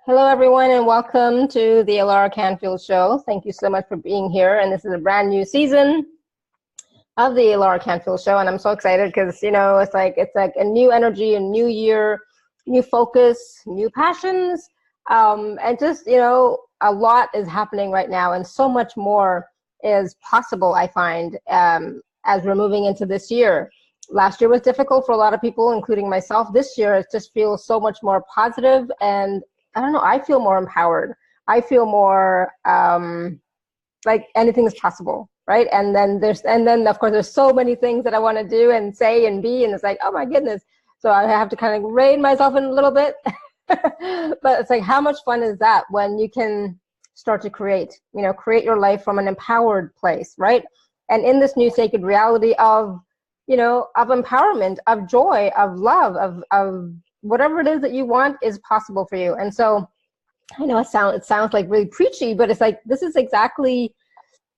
Hello, everyone, and welcome to the Alara Canfield Show. Thank you so much for being here. And this is a brand new season of the Alara Canfield Show, and I'm so excited because it's like a new energy, a new year, new focus, new passions, and just a lot is happening right now, and so much more is possible. I find as we're moving into this year. Last year was difficult for a lot of people, including myself. This year, it just feels so much more positive, and I don't know, I feel more empowered. I feel more like anything is possible, right? And then of course there's so many things that I want to do and say and be, and it's like, oh my goodness. So I have to kind of rein myself in a little bit. But it's like, how much fun is that when you can start to create your life from an empowered place, right? And in this new sacred reality of empowerment, of joy, of love, of whatever it is that you want is possible for you. And so I know it sounds like really preachy, but it's like, this is exactly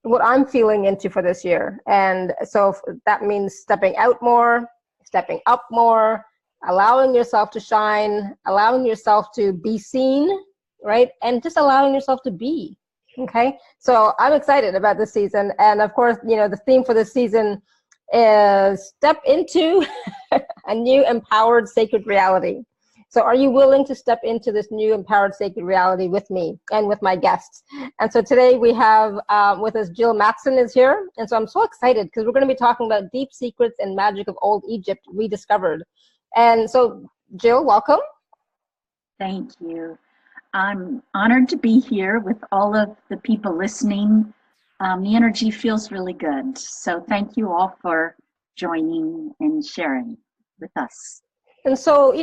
what I'm feeling into for this year. And so that means stepping out more, stepping up more, allowing yourself to shine, allowing yourself to be seen, right? And just allowing yourself to be. Okay. So I'm excited about this season. And of course, the theme for this season is step into a new empowered sacred reality. So are you willing to step into this new empowered sacred reality with me and with my guests? And so today we have with us Jill Mattson is here. And so I'm so excited because we're going to be talking about deep secrets and magic of Old Egypt Rediscovered. And so Jill, welcome. Thank you. I'm honored to be here with all of the people listening. The energy feels really good. So thank you all for joining and sharing with us. And so,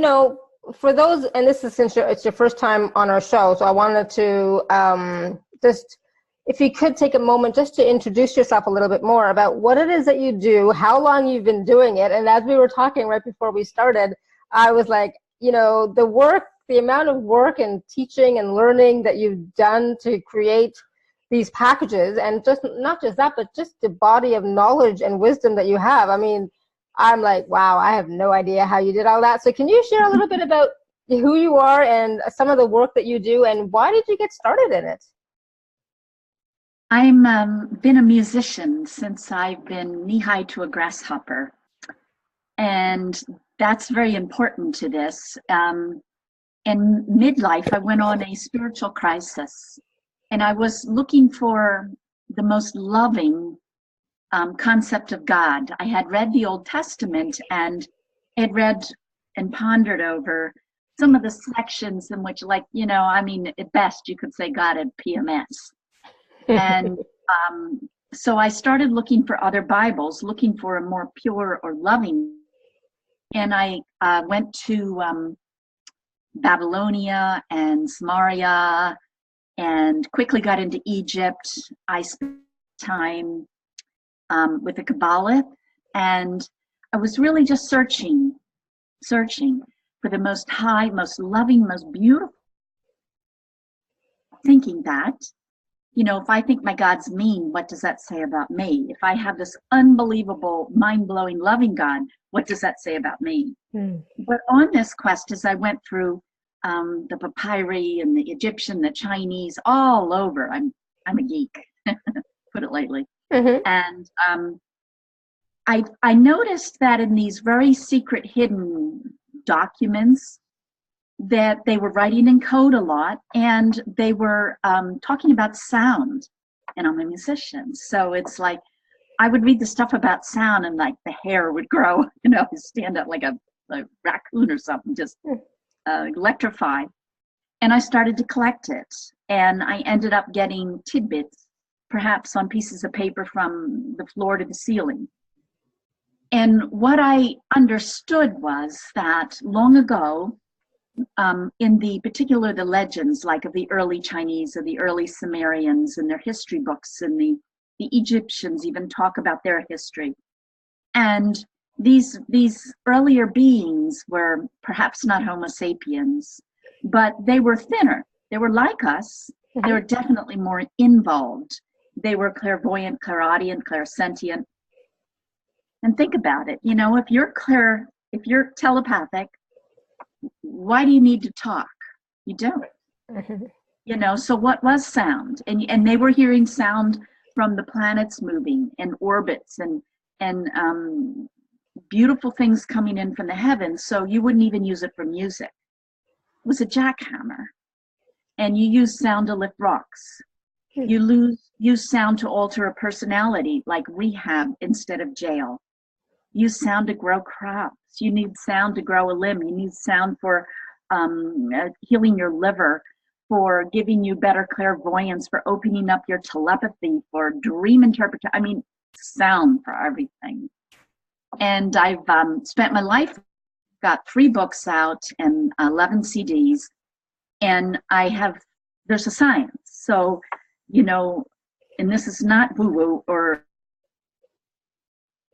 for those, and this is since it's your first time on our show, so I wanted to just, if you could take a moment just to introduce yourself a little bit more about what it is that you do, how long you've been doing it. And as we were talking right before we started, I was like, the amount of work and teaching and learning that you've done to create these packages, and just not just that, but just the body of knowledge and wisdom that you have. I mean, I'm like, wow, I have no idea how you did all that. So can you share a little bit about who you are and some of the work that you do, and why did you get started in it? I'm been a musician since I've been knee-high to a grasshopper. And that's very important to this. In midlife, I went on a spiritual crisis. And I was looking for the most loving concept of God. I had read the Old Testament and had read and pondered over some of the sections in which, at best you could say God had PMS. And so I started looking for other Bibles, looking for a more pure or loving. And I went to Babylonia and Samaria, and quickly got into Egypt. I spent time with the Kabbalah, and I was really just searching for the most high, most loving, most beautiful. Thinking that, if I think my God's mean, what does that say about me? If I have this unbelievable, mind-blowing, loving God, what does that say about me? But on this quest, as I went through the papyri and the Egyptian, the Chinese, all over. I'm a geek, put it lightly. Mm-hmm. And I noticed that in these very secret, hidden documents, that they were writing in code a lot, and they were talking about sound. And I'm a musician, so it's like I would read the stuff about sound, and like the hair would grow, stand up like a raccoon or something, just electrify. And I started to collect it, and I ended up getting tidbits, perhaps on pieces of paper from the floor to the ceiling. And what I understood was that long ago, in the legends, like of the early Chinese or the early Sumerians and their history books, and the Egyptians even talk about their history. And these earlier beings were perhaps not Homo sapiens, but they were thinner. They were like us. They were definitely more involved. They were clairvoyant, clairaudient, clairsentient. And think about it. If you're telepathic, why do you need to talk? You don't. You know, so what was sound? And they were hearing sound from the planets moving and orbits and beautiful things coming in from the heavens. So you wouldn't even use it for music. It was a jackhammer. And you use sound to lift rocks. You use sound to alter a personality, like rehab instead of jail. Use sound to grow crops. You need sound to grow a limb. You need sound for healing your liver, for giving you better clairvoyance, for opening up your telepathy, for dream interpretation. I mean, sound for everything. And I've spent my life, got 3 books out and 11 CDs, and there's a science. So, you know, and this is not woo-woo or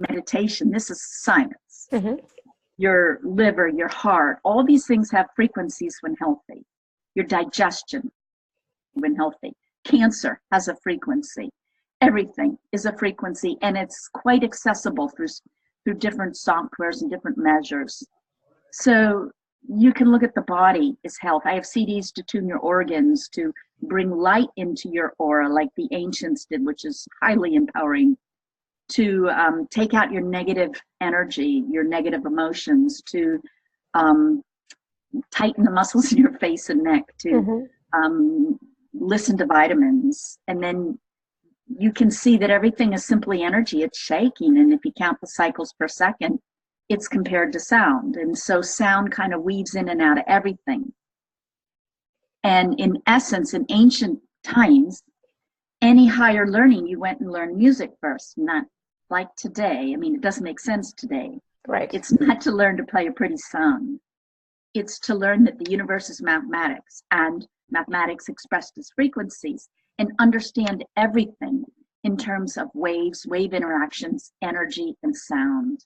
meditation, this is science. Your liver, your heart, all these things have frequencies when healthy. Your digestion when healthy. Cancer has a frequency. Everything is a frequency, and it's quite accessible through different softwares and different measures. So you can look at the body as health. I have CDs to tune your organs, to bring light into your aura like the ancients did, which is highly empowering, to take out your negative energy, your negative emotions, to tighten the muscles in your face and neck, to listen to vitamins. And then you can see that everything is simply energy. It's shaking. And if you count the cycles per second, it's compared to sound. And so sound kind of weaves in and out of everything. And in essence, in ancient times, any higher learning, you went and learned music first, not like today. I mean, it doesn't make sense today. Right. It's not to learn to play a pretty song. It's to learn that the universe is mathematics, and mathematics expressed as frequencies, and understand everything in terms of waves, wave interactions, energy, and sound.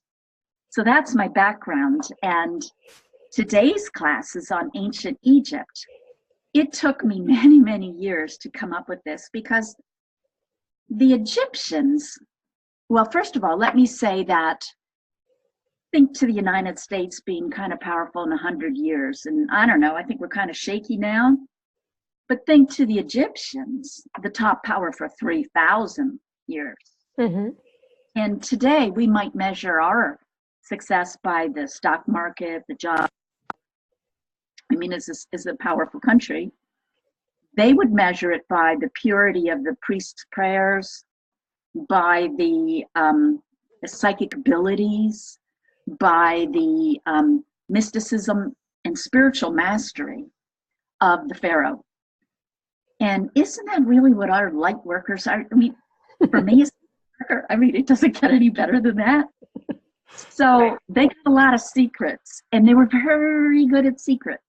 So that's my background. And today's class is on ancient Egypt. It took me many, many years to come up with this, because the Egyptians, well, first of all, let me say that think to the United States being kind of powerful in 100 years. And I don't know, I think we're kind of shaky now. But think to the Egyptians, the top power for 3,000 years. And today we might measure our success by the stock market, the job. I mean, it's a powerful country. They would measure it by the purity of the priest's prayers, by the psychic abilities, by the mysticism and spiritual mastery of the pharaoh. And isn't that really what our light workers are? I mean, for me as a worker, I mean, it doesn't get any better than that. So they got a lot of secrets, and they were very good at secrets.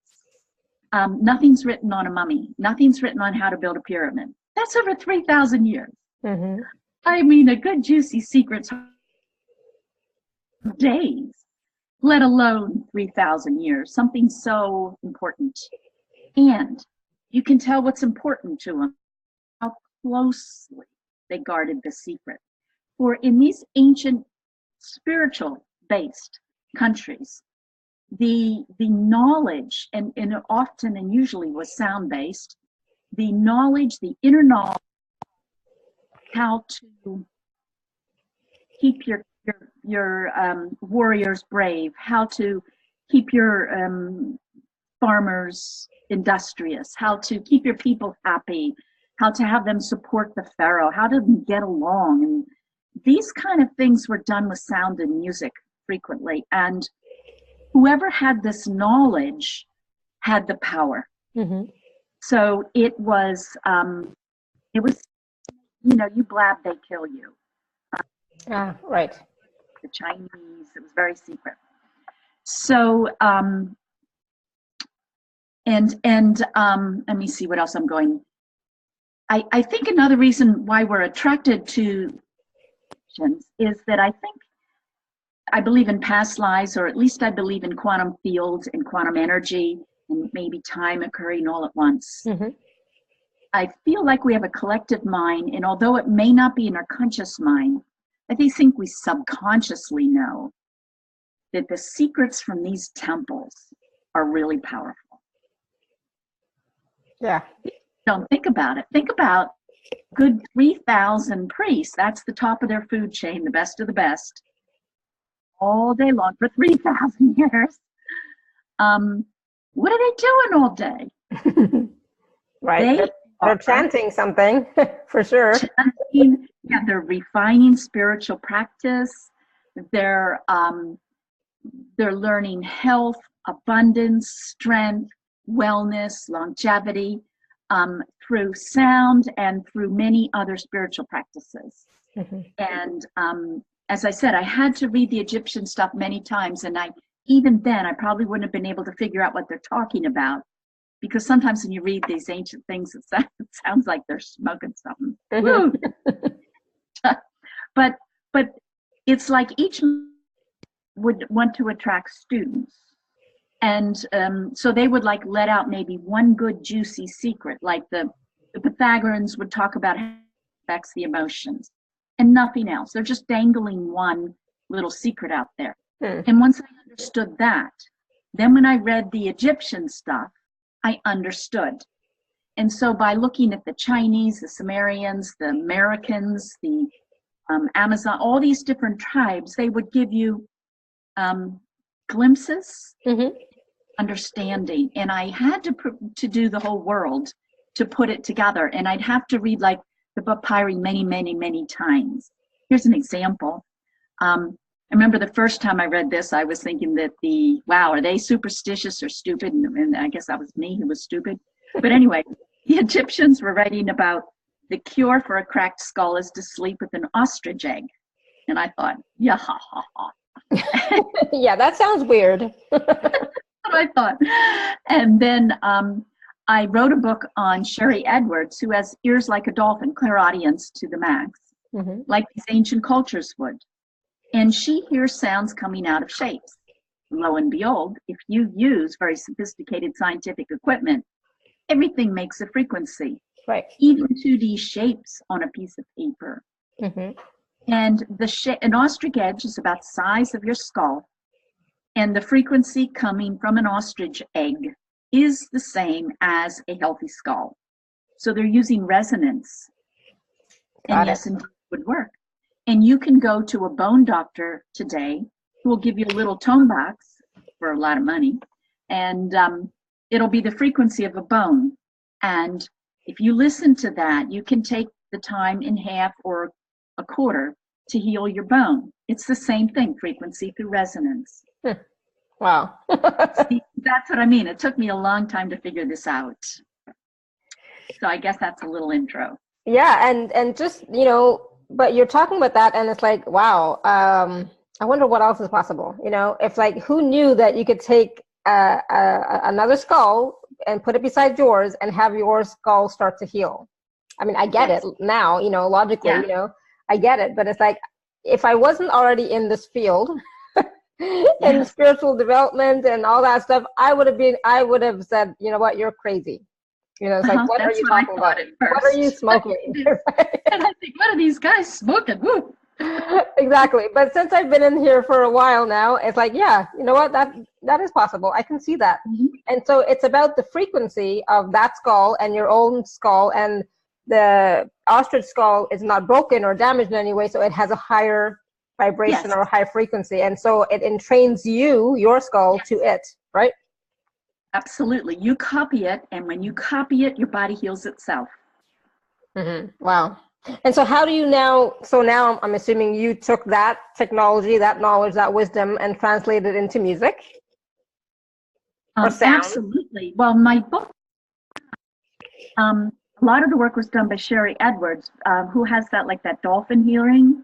Nothing's written on a mummy. Nothing's written on how to build a pyramid. That's over 3,000 years. I mean, a good juicy secret's days, let alone 3,000 years. Something so important. And you can tell what's important to them, how closely they guarded the secret. For in these ancient spiritual-based countries, the knowledge, and often and usually was sound-based, the knowledge, the inner knowledge, how to keep your warriors brave, how to keep your farmers industrious, how to keep your people happy, how to have them support the pharaoh, how to get along. And these kind of things were done with sound and music frequently. And whoever had this knowledge had the power. So it was, you know, you blab, they kill you. Right. The Chinese, it was very secret. So, let me see what else I'm going. I think another reason why we're attracted to is that I believe in past lives, or at least I believe in quantum fields and quantum energy and maybe time occurring all at once. I feel like we have a collective mind, and although it may not be in our conscious mind, I think we subconsciously know that the secrets from these temples are really powerful. Yeah. Don't think about it. Think about good 3,000 priests. That's the top of their food chain, the best of the best, all day long for 3,000 years. What are they doing all day? Right. They're chanting something for sure. Chanting, yeah, they're refining spiritual practice. They're learning health, abundance, strength, wellness, longevity, through sound and through many other spiritual practices. Mm-hmm. And as I said, I had to read the Egyptian stuff many times, and even then I probably wouldn't have been able to figure out what they're talking about, because sometimes when you read these ancient things, it sounds like they're smoking something. Mm-hmm. but it's like each would want to attract students. And so they would like let out maybe one good juicy secret, like the Pythagoreans would talk about how it affects the emotions and nothing else. They're just dangling one little secret out there. And once I understood that, then when I read the Egyptian stuff, I understood. And so by looking at the Chinese, the Sumerians, the Americans, the Amazon, all these different tribes, they would give you glimpses, understanding. And I had to do the whole world to put it together. And I'd have to read like the papyri many, many, many times. Here's an example. I remember the first time I read this, I was thinking that wow, are they superstitious or stupid? And I guess that was me who was stupid. But anyway, the Egyptians were writing about the cure for a cracked skull is to sleep with an ostrich egg. And I thought, yeah, ha, ha, ha. Yeah, that sounds weird. That's what I thought. And then I wrote a book on Sherry Edwards, who has ears like a dolphin, clairaudience to the max, like these ancient cultures would. And she hears sounds coming out of shapes. Lo and behold, if you use very sophisticated scientific equipment, everything makes a frequency, right? Even 2D shapes on a piece of paper. And an ostrich edge is about the size of your skull, and the frequency coming from an ostrich egg is the same as a healthy skull. So they're using resonance. And yes, indeed, it would work. And you can go to a bone doctor today who will give you a little tone box for a lot of money, and it'll be the frequency of a bone. And if you listen to that, you can take the time in half or a quarter to heal your bone. It's the same thing, frequency through resonance. Wow. See, that's what I mean. It took me a long time to figure this out. So I guess that's a little intro. Yeah, and just, but you're talking about that, and it's like, wow, I wonder what else is possible. If like, who knew that you could take another skull and put it beside yours and have your skull start to heal? I mean, I get it now, logically, I get it, but it's like, if I wasn't already in this field and spiritual development and all that stuff, I would have said, you know what, you're crazy. It's like, what are you talking about? What are you smoking? And I think, what are these guys smoking? Woo. Exactly. But since I've been in here for a while now, it's like, yeah, you know what, that is possible. I can see that. And so it's about the frequency of that skull and your own skull, and the ostrich skull is not broken or damaged in any way, so it has a higher vibration or a high frequency, and so it entrains your skull to it, right? Absolutely. You copy it, and when you copy it, your body heals itself. Wow. And so how do you now I'm assuming you took that technology, that knowledge, that wisdom, and translated it into music or sound? Absolutely. Well, my book, a lot of the work was done by Sherry Edwards, who has that dolphin hearing.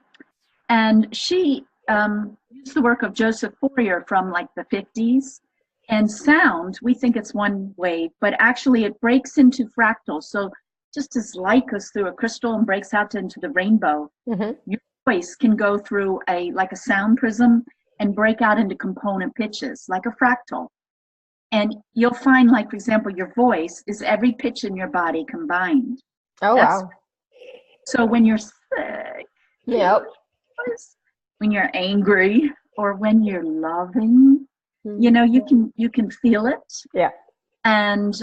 And she used the work of Joseph Fourier from like the 50s. And sound, we think it's one wave, but actually it breaks into fractals. So just as light goes through a crystal and breaks out into the rainbow, your voice can go through a sound prism and break out into component pitches, like a fractal. And you'll find, like, for example, your voice is every pitch in your body combined. Oh, wow. So when you're sick, when you're angry, or when you're loving, you can feel it. Yeah. And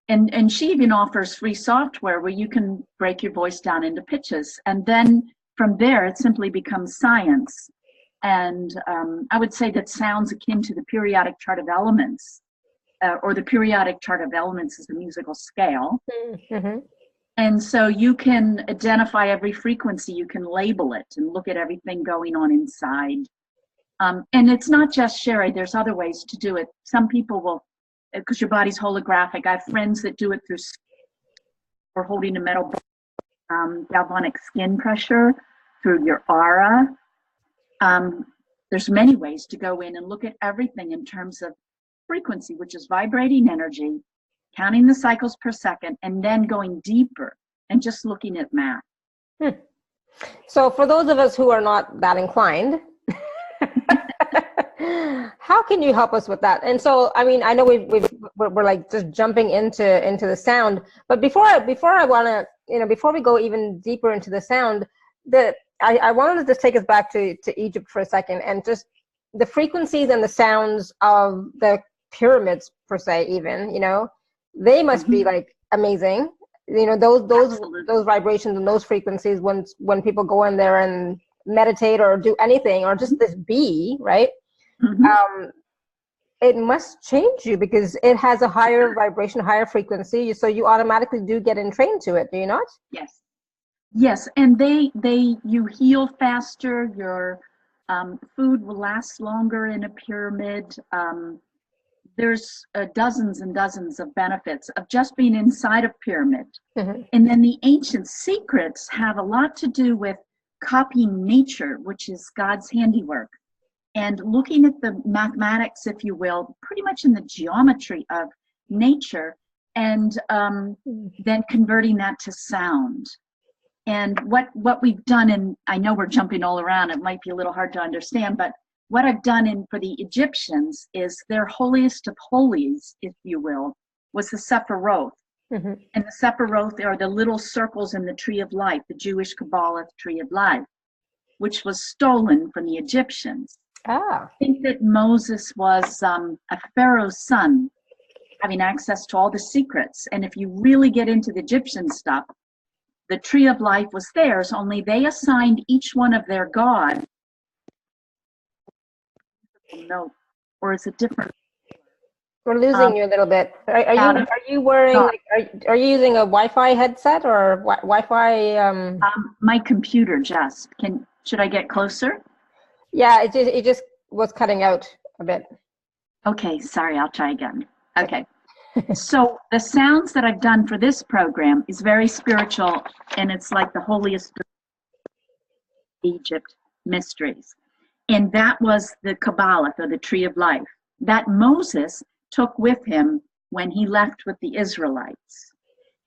and she even offers free software where you can break your voice down into pitches, and then from there it simply becomes science. And I would say that sounds akin to the periodic chart of elements, or the periodic chart of elements is a musical scale. Mm-hmm. And so you can identify every frequency, you can label it and look at everything going on inside. And it's not just Sherry, there's other ways to do it. Some people will, because your body's holographic. I have friends that do it through or holding a metal galvanic skin pressure, through your aura. There's many ways to go in and look at everything in terms of frequency, which is vibrating energy, counting the cycles per second, and then going deeper and just looking at math. So for those of us who are not that inclined, how can you help us with that? And so, I mean, I know we're like just jumping into the sound, but before I want to, before we go even deeper into the sound, I wanted to just take us back to Egypt for a second, and just the frequencies and the sounds of the pyramids per se, even, they must be like amazing. Those vibrations and those frequencies, when people go in there and meditate or do anything, or just this be, right? It must change you because it has a higher vibration, higher frequency. So you automatically do get entrained to it, do you not? Yes, and you heal faster. Your food will last longer in a pyramid. There's dozens and dozens of benefits of just being inside a pyramid. And then the ancient secrets have a lot to do with copying nature, which is God's handiwork, and looking at the mathematics, if you will, pretty much in the geometry of nature, and then converting that to sound. And what we've done, and I know we're jumping all around, it might be a little hard to understand, but what I've done for the Egyptians is their holiest of holies, if you will, was the Sephiroth. And the Sephiroth are the little circles in the tree of life, the Jewish Kabbalah tree of life, which was stolen from the Egyptians. I think that Moses was a Pharaoh's son, having access to all the secrets. And if you really get into the Egyptian stuff, the tree of life was theirs, only they assigned each one of their gods. No, or is it different? We're losing you a little bit. Are you wearing are you using a Wi-Fi headset or Wi-Fi? My computer just should I get closer? Yeah, it just was cutting out a bit. Okay, sorry, I'll try again. Okay. So the sounds that I've done for this program is very spiritual, and it's like the holiest of Egypt mysteries. And that was the Kabbalah, or the tree of life, that Moses took with him when he left with the Israelites.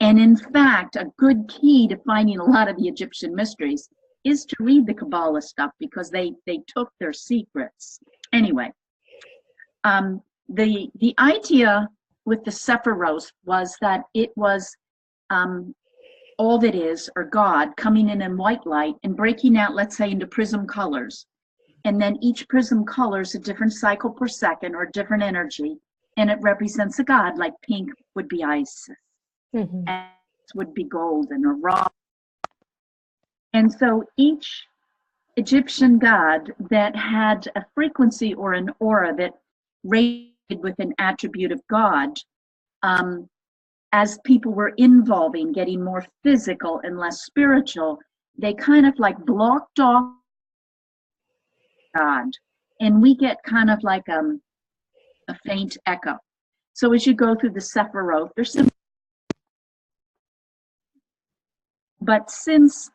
And in fact, a good key to finding a lot of the Egyptian mysteries is to read the Kabbalah stuff, because they took their secrets. Anyway, the idea with the Sephiroth was that it was all that is, or God, coming in white light and breaking out, let's say, into prism colors. And then each prism color is a different cycle per second, or different energy, and it represents a god. Like pink would be Isis, and would be golden or raw. And so each Egyptian god that had a frequency or an aura that rated with an attribute of God, as people were evolving, getting more physical and less spiritual, they kind of like blocked off God, and we get kind of like a faint echo. So as you go through the Sephiroth, there's some, but since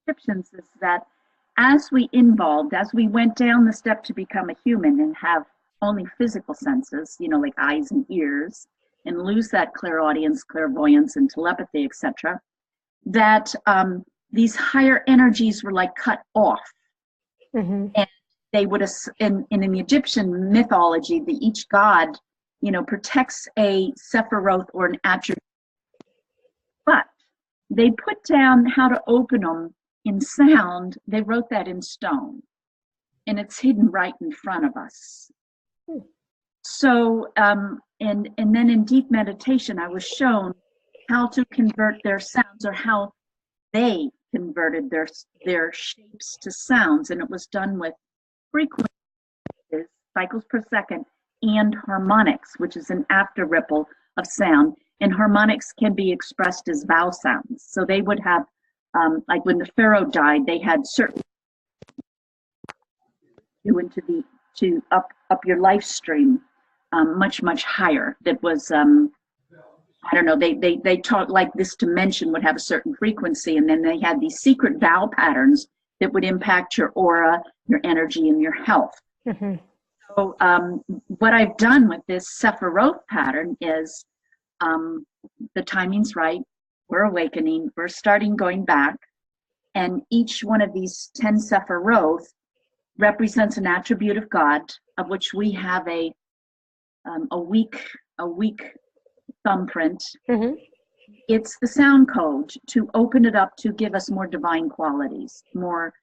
Egyptians is that as we evolved, as we went down the step to become a human and have only physical senses, like eyes and ears, and lose that clairaudience, clairvoyance, and telepathy, etc., that these higher energies were like cut off. And they would, in the Egyptian mythology, each god, protects a Sephiroth or an attribute. But they put down how to open them in sound. They wrote that in stone, and it's hidden right in front of us. So, and then in deep meditation, I was shown how to convert their sounds, or how they converted their shapes to sounds, and it was done with frequencies, cycles per second, and harmonics, which is an after ripple of sound. And harmonics can be expressed as vowel sounds. So they would have, like when the pharaoh died, they had certain to up your life stream much higher. That was I don't know. They taught like this dimension would have a certain frequency, and then they had these secret vowel patterns that would impact your aura, your energy, and your health. Mm-hmm. So what I've done with this Sephiroth pattern is the timing's right. We're awakening. We're starting going back. And each one of these 10 Sephiroth represents an attribute of God, of which we have a weak thumbprint. Mm-hmm. It's the sound code to open it up to give us more divine qualities, more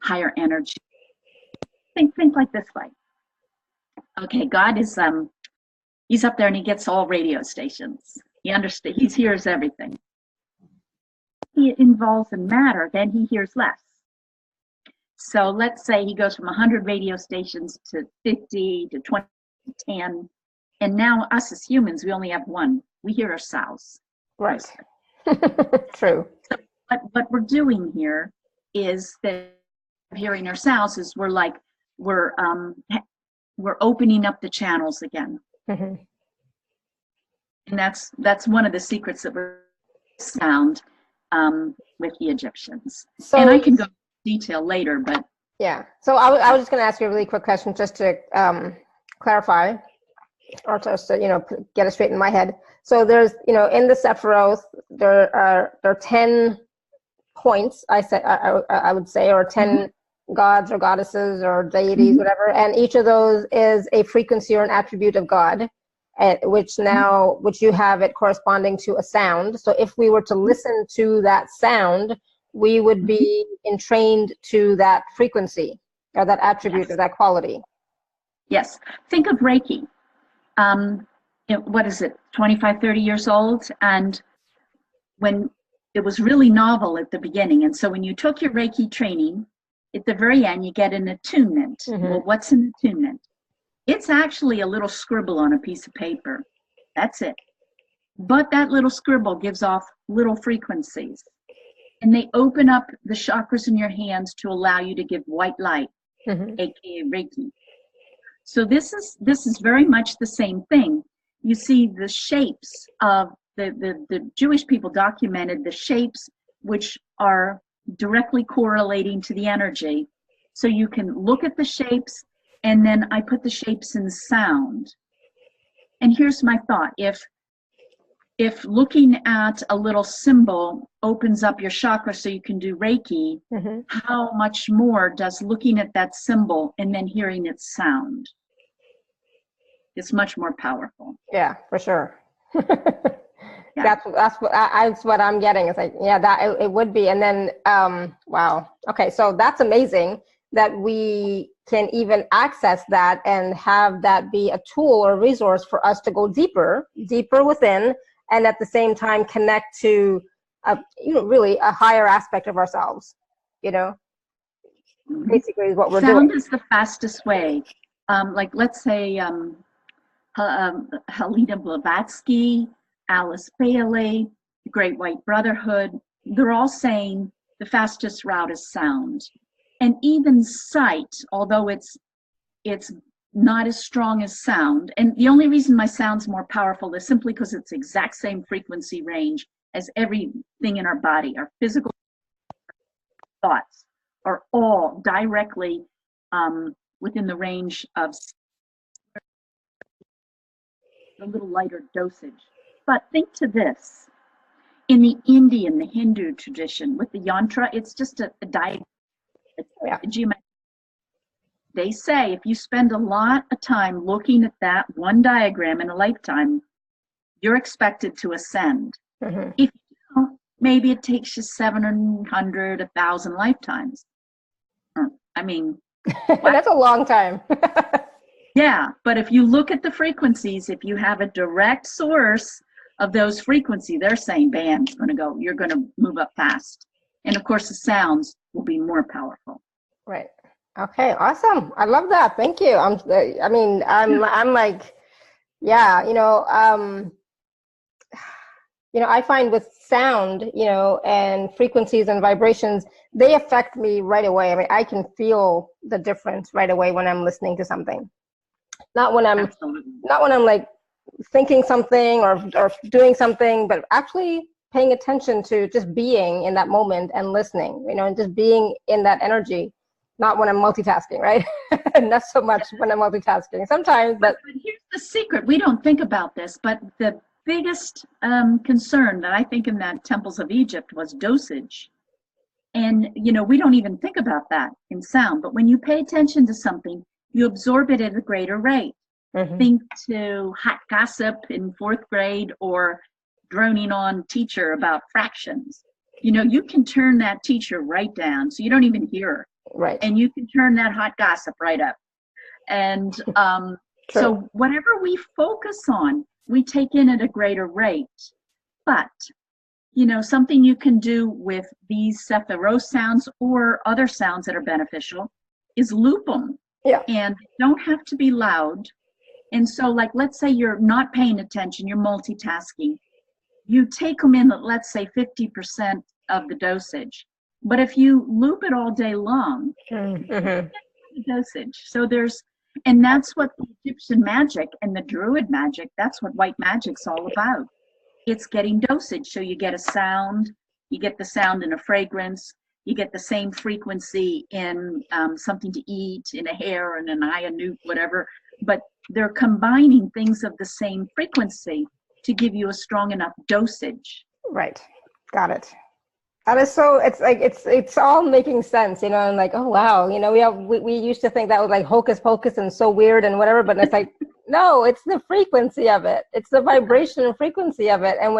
higher energy. Think like this way. Okay, God is he's up there and he gets all radio stations. He understands. He hears everything. He involves in matter, then he hears less. So let's say he goes from 100 radio stations to 50 to 20 to 10, and now us as humans, we only have one. We hear ourselves. Right. True. So what we're doing here is that hearing ourselves is we're opening up the channels again. Mm-hmm. And that's one of the secrets that we're found with the Egyptians. So, and I can go into detail later, but yeah. So I was just going to ask you a really quick question just to clarify, or just to get it straight in my head. So there's in the Sephiroth there are 10 points. I would say, or 10 mm-hmm. gods or goddesses or deities, mm-hmm. whatever, and each of those is a frequency or an attribute of God. Which you have it corresponding to a sound. So if we were to listen to that sound, we would be entrained to that frequency or that attribute, yes. or that quality. Yes. Think of Reiki. What is it, 25, 30 years old? And when it was really novel at the beginning. And so when you took your Reiki training, at the very end, you get an attunement. Mm-hmm. Well, what's an attunement? It's actually a little scribble on a piece of paper. That's it. But that little scribble gives off little frequencies. And they open up the chakras in your hands to allow you to give white light, mm-hmm. aka Reiki. So this is very much the same thing. You see the shapes of the Jewish people documented the shapes which are directly correlating to the energy. So you can look at the shapes, and then I put the shapes in sound. And here's my thought. If looking at a little symbol opens up your chakra so you can do Reiki, mm-hmm. how much more does looking at that symbol and then hearing its sound? It's much more powerful. Yeah, for sure. Yeah. That's what I'm getting. It's like, yeah, that it would be. And then, wow. Okay, so that's amazing that we can even access that and have that be a tool or resource for us to go deeper within, and at the same time connect to really a higher aspect of ourselves. Mm-hmm. Basically is what we're doing. Sound is the fastest way. Like let's say Helena Blavatsky, Alice Bailey, the Great White Brotherhood, they're all saying the fastest route is sound. And even sight, although it's not as strong as sound, and the only reason my sound's more powerful is simply because it's exact same frequency range as everything in our body. Our physical thoughts are all directly within the range of a little lighter dosage. But think to this. In the Indian, the Hindu tradition, with the yantra, it's just a diagram. Yeah. They say if you spend a lot of time looking at that one diagram in a lifetime, you're expected to ascend. Mm-hmm. If you don't, maybe it takes you 700, 1,000 lifetimes. I mean, that's a long time. Yeah, but if you look at the frequencies, if you have a direct source of those frequencies, they're saying, bam, it's going to go, you're going to move up fast. And of course, the sounds will be more powerful. Right. Okay. Awesome. I love that. Thank you. I'm like, yeah, I find with sound, and frequencies and vibrations, they affect me right away. I mean, I can feel the difference right away when I'm listening to something. Not when I'm Absolutely. not when I'm like thinking something or doing something, but actually paying attention to just being in that moment and listening, and just being in that energy. Not when I'm multitasking, right? Not so much when I'm multitasking. Sometimes, but here's the secret. We don't think about this, but the biggest concern that I think in that temples of Egypt was dosage. And, we don't even think about that in sound. But when you pay attention to something, you absorb it at a greater rate. Mm-hmm. Think to hot gossip in 4th grade or droning on teacher about fractions. You can turn that teacher right down so you don't even hear her. Right. And you can turn that hot gossip right up. And so whatever we focus on, we take in at a greater rate. But, something you can do with these Sephiroth sounds or other sounds that are beneficial is loop them. Yeah. And don't have to be loud. And so, like, let's say you're not paying attention, you're multitasking. You take them in at, let's say, 50% of the dosage. But if you loop it all day long, Mm-hmm. the dosage. So and that's what the Egyptian magic and the Druid magic, that's what white magic's all about. It's getting dosage. So you get a sound, you get the sound in a fragrance, you get the same frequency in something to eat, in a hair, and an eye, a newt, whatever. But they're combining things of the same frequency to give you a strong enough dosage. Right. Got it. That is so, it's like, it's all making sense, and like, oh, wow. We used to think that was like hocus pocus and so weird and whatever, but it's like, no, it's the frequency of it. It's the vibration and frequency of it. And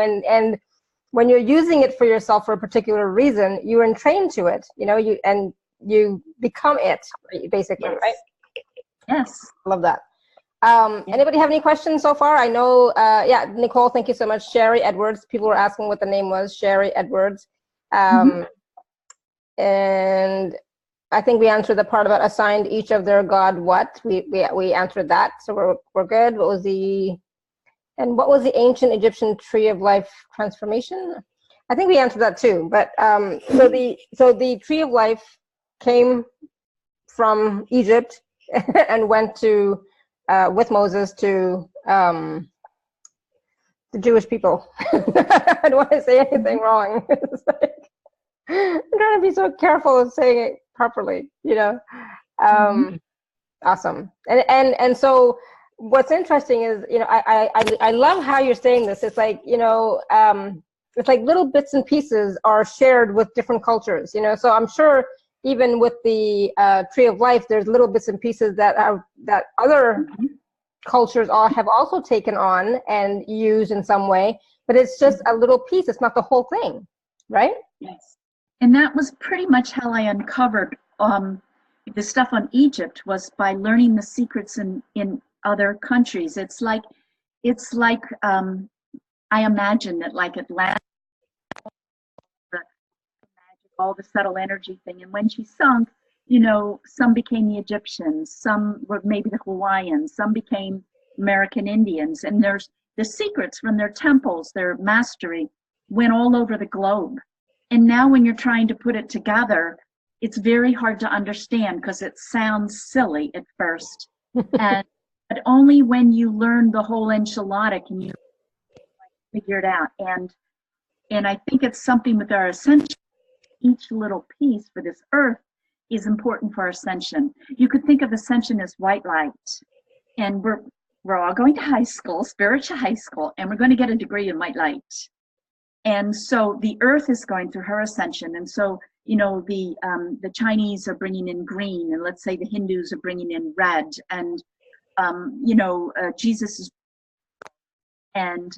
when you're using it for yourself for a particular reason, you're entrained to it, you become it basically, Yes. right? Yes. Love that. Anybody have any questions so far? I know, Nicole, thank you so much. Sherry Edwards, people were asking what the name was, Sherry Edwards. And I think we answered the part about assigned each of their god what. We answered that, so we're good. What was the ancient Egyptian tree of life transformation? I think we answered that too. But so the tree of life came from Egypt and went to with Moses to the Jewish people. I don't want to say anything wrong. It's like, I'm trying to be so careful of saying it properly, Awesome. And so what's interesting is, I love how you're saying this. It's like, it's like little bits and pieces are shared with different cultures, so I'm sure even with the tree of life, there's little bits and pieces that other cultures have also taken on and used in some way, but it's just a little piece. It's not the whole thing, right? Yes. And that was pretty much how I uncovered the stuff on Egypt, was by learning the secrets in other countries. It's like I imagine that, like Atlantis, all the subtle energy thing. And when she sunk, some became the Egyptians, some were maybe the Hawaiians, some became American Indians. And there's the secrets from their temples, their mastery went all over the globe. And now when you're trying to put it together, it's very hard to understand because it sounds silly at first. But only when you learn the whole enchilada can you figure it out. And I think it's something with our ascension. Each little piece for this earth is important for our ascension. You could think of ascension as white light. And we're all going to high school, spiritual high school, and we're going to get a degree in white light. And so the earth is going through her ascension. And so, the Chinese are bringing in green, and let's say the Hindus are bringing in red, and, Jesus is, and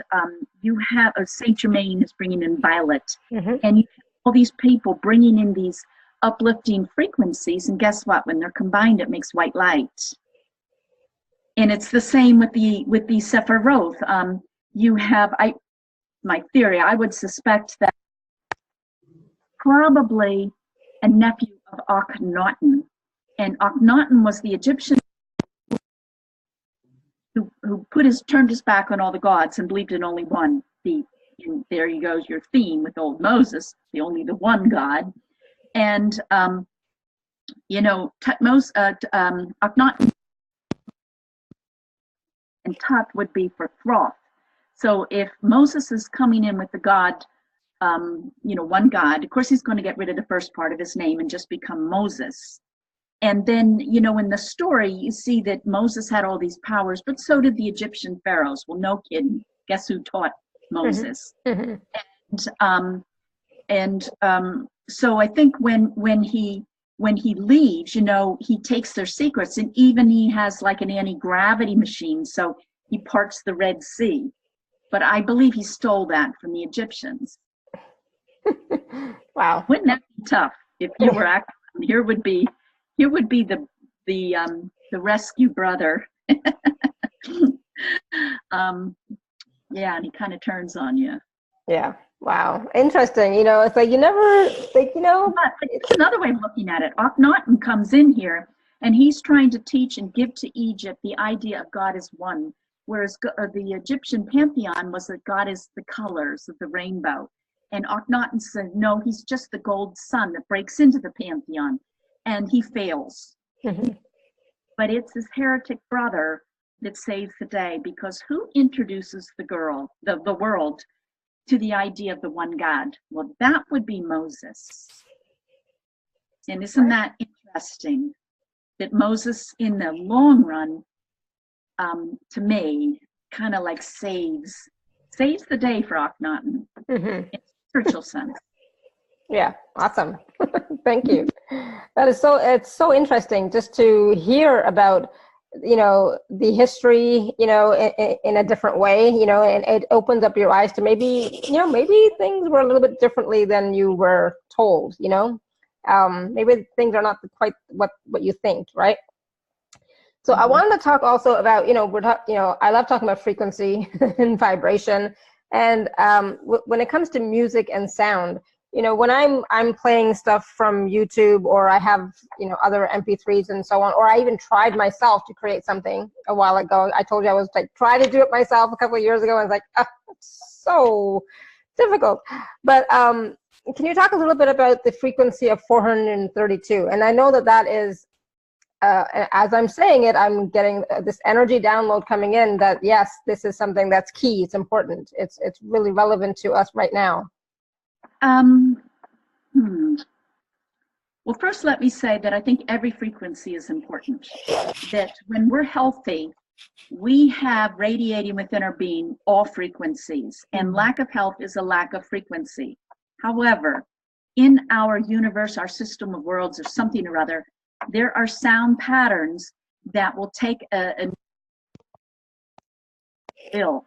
you have Saint Germain is bringing in violet. And you have all these people bringing in these uplifting frequencies. And guess what? When they're combined, it makes white light. And it's the same with the Sephiroth. You have, my theory, I would suspect that probably a nephew of Akhenaten. And Akhenaten was the Egyptian who turned his back on all the gods and believed in only one. And there you goes your theme with old Moses, the one God. And Akhenaten and Tut would be for Thoth. So if Moses is coming in with the God, one God, of course he's going to get rid of the first part of his name and just become Moses. And then, in the story, you see that Moses had all these powers, but so did the Egyptian pharaohs. Well, no kidding. Guess who taught Moses? Mm-hmm. So I think when he leaves, he takes their secrets, and even he has like an anti-gravity machine, so he parts the Red Sea. But I believe he stole that from the Egyptians. Wow. Wouldn't that be tough if you were acting? Here would be the rescue brother. Yeah, and he kind of turns on you. Yeah. Wow. Interesting. It's like you never think, But it's another way of looking at it. Akhenaten comes in here and he's trying to teach and give to Egypt the idea of God as one, whereas the Egyptian pantheon was that God is the colors of the rainbow. And Akhenaten said, no, he's just the gold sun that breaks into the pantheon, and he fails. Mm-hmm. But it's his heretic brother that saves the day, because who introduces the world to the idea of the one God? Well, that would be Moses. And isn't that interesting that Moses, in the long run, to me, kind of like saves the day for Akhenaten, mm-hmm. in a spiritual sense. Yeah, awesome. Thank you. It's so interesting just to hear about, the history, in a different way, and it opens up your eyes to maybe things were a little bit differently than you were told, maybe things are not quite what you think, right? So mm-hmm. I wanted to talk also about, I love talking about frequency and vibration. And when it comes to music and sound, when I'm playing stuff from YouTube, or I have, other MP3s and so on, or I even tried myself to create something a while ago. I told you I was like, try to do it myself a couple of years ago. I was like, it's so difficult. But can you talk a little bit about the frequency of 432? And I know that is, as I'm saying it, I'm getting this energy download coming in that, yes, this is something that's key. It's important. It's really relevant to us right now. Well, first, let me say that I think every frequency is important. That when we're healthy, we have radiating within our being all frequencies, and lack of health is a lack of frequency. However, in our universe, our system of worlds, or something or other, there are sound patterns that will take an ill,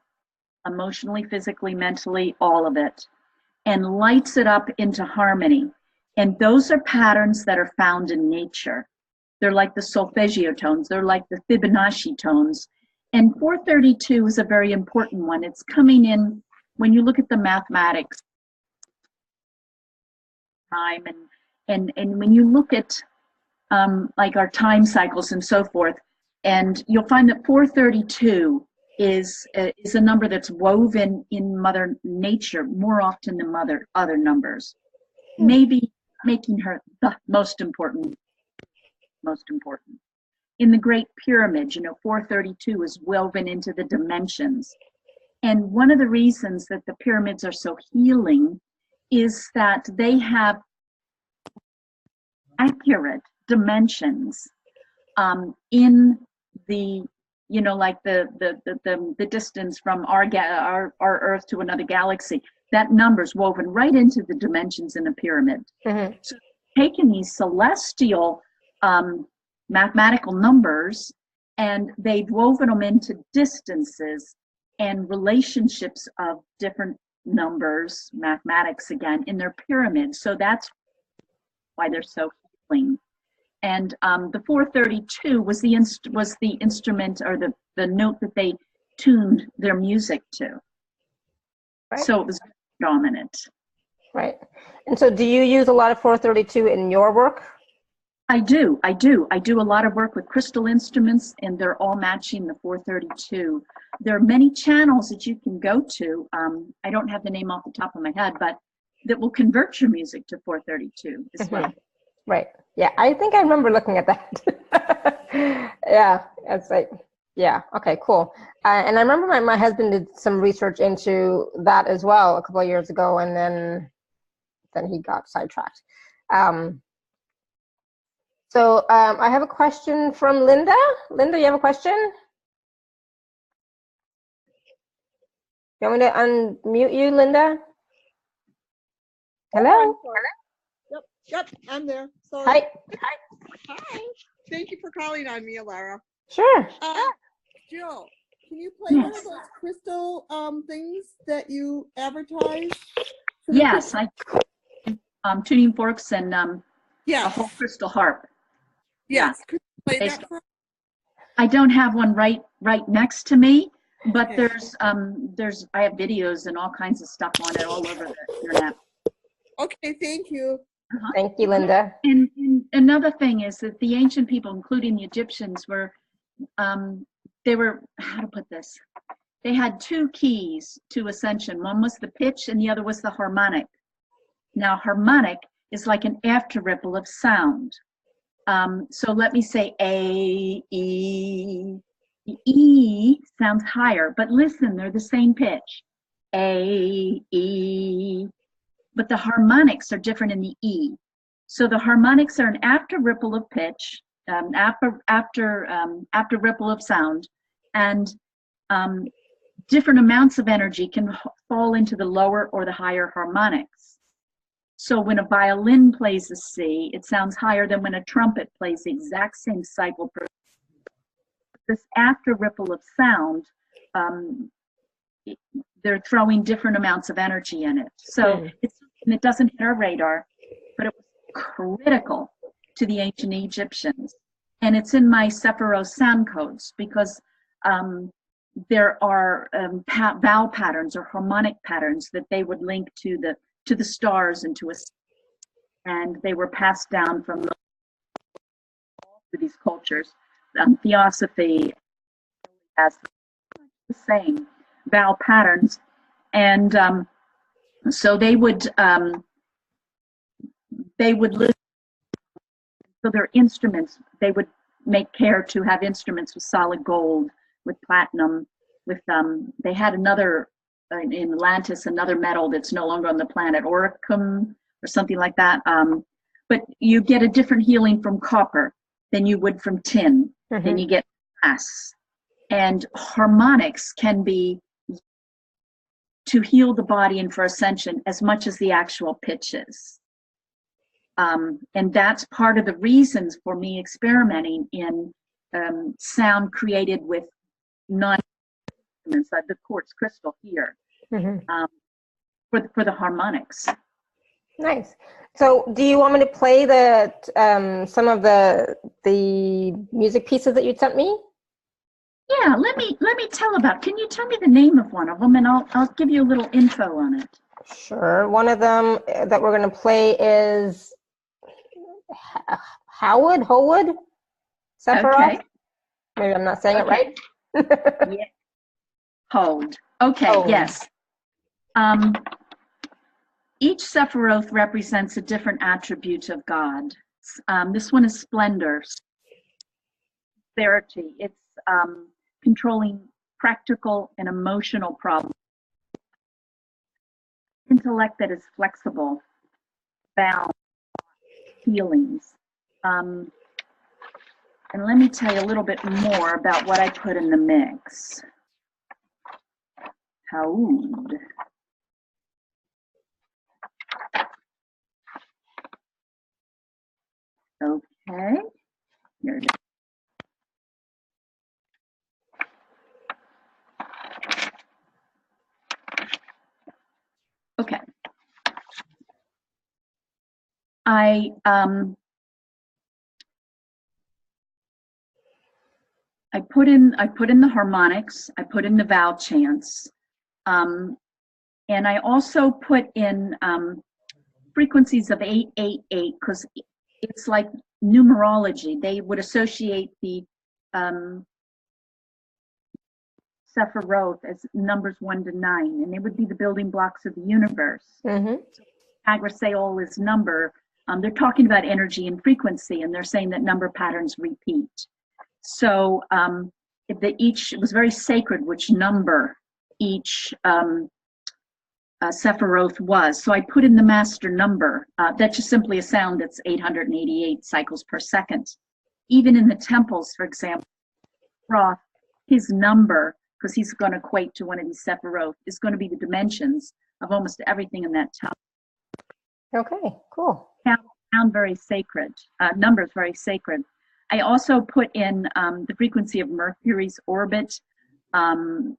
emotionally, physically, mentally, all of it, and lights it up into harmony. And those are patterns that are found in nature. They're like the solfeggio tones, they're like the Fibonacci tones. And 432 is a very important one. It's coming in when you look at the mathematics time, and when you look at like our time cycles and so forth, and you'll find that 432 is a number that's woven in Mother Nature more often than other numbers, maybe making her the most important. In the Great Pyramid, 432 is woven into the dimensions. And one of the reasons that the pyramids are so healing is that they have accurate dimensions in the, like the distance from our Earth to another galaxy. That number's woven right into the dimensions in a pyramid. Mm-hmm. So taking these celestial mathematical numbers, and they've woven them into distances and relationships of different numbers, mathematics again, in their pyramids. So that's why they're so healing. And the 432 was the instrument, or the note that they tuned their music to. Right. So it was dominant. Right. And so do you use a lot of 432 in your work? I do a lot of work with crystal instruments, and they're all matching the 432. There are many channels that you can go to. I don't have the name off the top of my head, but that will convert your music to 432 as well. Right. Yeah, I think I remember looking at that. Yeah, it's like, yeah, okay, cool. And I remember my husband did some research into that as well a couple of years ago, and then he got sidetracked. So I have a question from Linda. Linda, you have a question? You want me to unmute you, Linda? Hello? Yep, I'm there. Sorry. Hi. Hi. Thank you for calling on me, Alara. Sure. Jill, can you play one of those crystal things that you advertise? Yes, tuning forks and yes. a whole crystal harp. Yes. Yeah. Could you play that for us? I don't have one right next to me, but there's I have videos and all kinds of stuff on it all over the internet. Okay, thank you. Thank you, Linda. And another thing is that the ancient people, including the Egyptians, were they were, how to put this? They had two keys to ascension. One was the pitch and the other was the harmonic. Now, harmonic is like an after ripple of sound. So let me say A, E. The E sounds higher, but listen, they're the same pitch. A, E. But the harmonics are different in the E. So the harmonics are an after ripple of pitch, after ripple of sound, and different amounts of energy can fall into the lower or the higher harmonics. So when a violin plays a C, it sounds higher than when a trumpet plays the exact same cycle. This after ripple of sound, they're throwing different amounts of energy in it. So it doesn't hit our radar, but it was critical to the ancient Egyptians. And it's in my Sephiroth sound codes because there are vowel patterns or harmonic patterns that they would link to the stars and and they were passed down from these cultures. Theosophy has the same vowel patterns, and so they would listen. So their instruments, they would make care to have instruments with solid gold, with platinum, with they had another in Atlantis, another metal that's no longer on the planet, oricum or something like that. But you get a different healing from copper than you would from tin. Then you get brass. And harmonics can be to heal the body and for ascension as much as the actual pitches. And that's part of the reasons for me experimenting in sound created with non-instruments, like the quartz crystal here, for the harmonics. Nice. So do you want me to play some of the music pieces that you sent me? Yeah, let me tell about. Can you tell me the name of one of them, and I'll give you a little info on it. Sure. One of them that we're going to play is Howard Sephiroth. Okay. Maybe I'm not saying it right. Yeah. Hold. Okay. Hold. Yes. Each Sephiroth represents a different attribute of God. This one is splendor, prosperity. It's controlling practical and emotional problems. Intellect that is flexible, bound, feelings. And let me tell you a little bit more about what I put in the mix. Haoud. Okay, here it is. Okay. I put in the harmonics, I put in the vowel chants, and I also put in frequencies of 888 because it's like numerology. They would associate the Sephiroth as numbers 1 to 9, and they would be the building blocks of the universe. Mm-hmm. Pythagoras say all is number. They're talking about energy and frequency, and they're saying that number patterns repeat. So each it was very sacred which number each Sephiroth was. So I put in the master number. That's just simply a sound that's 888 cycles per second. Even in the temples, for example, Roth, his number, because he's going to equate to one of these Sephiroth, is going to be the dimensions of almost everything in that temple. Okay, cool. Sound very sacred. Numbers very sacred. I also put in the frequency of Mercury's orbit,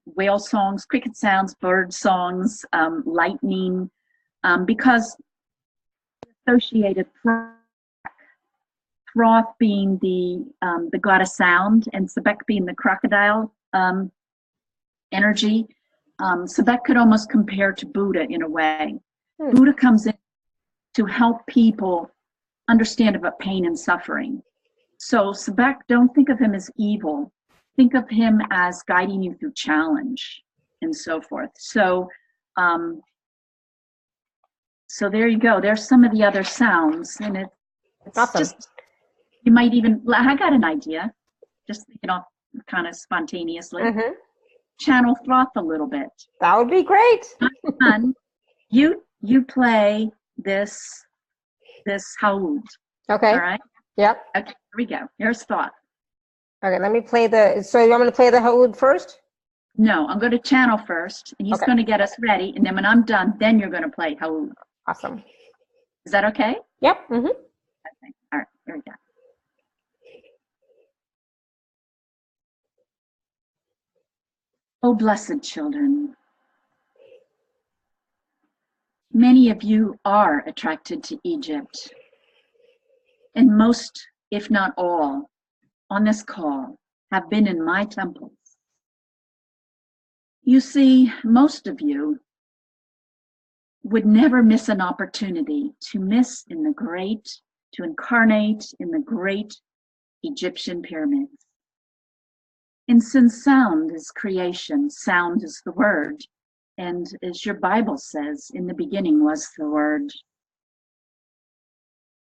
whale songs, cricket sounds, bird songs, lightning, because associated Thoth being the god of sound and Sebek being the crocodile energy. Sebek could almost compare to Buddha in a way. Buddha comes in to help people understand about pain and suffering. So Sebek, don't think of him as evil. Think of him as guiding you through challenge and so forth. So, so there you go. There's some of the other sounds, and it's awesome. Just, you might even, I got an idea, just thinking off kind of spontaneously. Mm-hmm. Channel Thoth a little bit. That would be great. You play this Haoud. Okay. All right. Yep. Okay, here we go. Here's Thoth. Okay, let me play so you want me to play the Haoud first? No, I'm going to channel first, and he's going to get us ready, and then when I'm done, then you're going to play Haoud. Awesome. Is that okay? Yep. Mm-hmm. Okay. All right, here we go. Oh, blessed children. Many of you are attracted to Egypt, and most, if not all, on this call have been in my temples. You see, most of you would never miss an opportunity to incarnate in the great Egyptian pyramids. And since sound is creation, sound is the word, and as your Bible says, in the beginning was the word.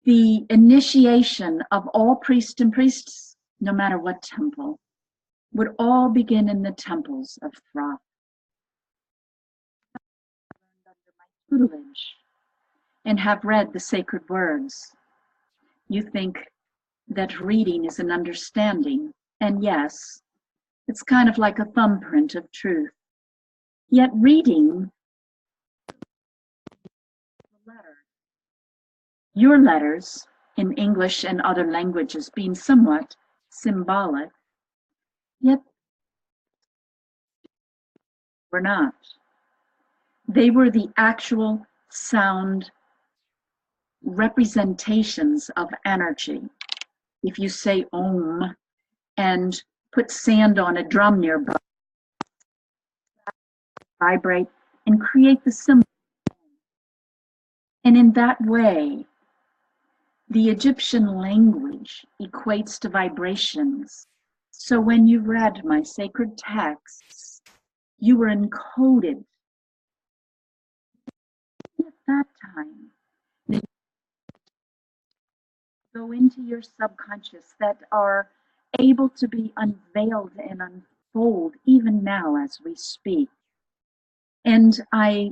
The initiation of all priests and priestesses, no matter what temple, would all begin in the temples of Thoth. Under my tutelage and have read the sacred words. You think that reading is an understanding, and yes, it's kind of like a thumbprint of truth. Yet reading your letters in English and other languages being somewhat symbolic, yet were not. They were the actual sound representations of energy. If you say Om and put sand on a drum nearby, vibrate and create the symbol. And in that way, the Egyptian language equates to vibrations. So when you read my sacred texts, you were encoded at that time. They go into your subconscious that are able to be unveiled and unfold even now as we speak. And I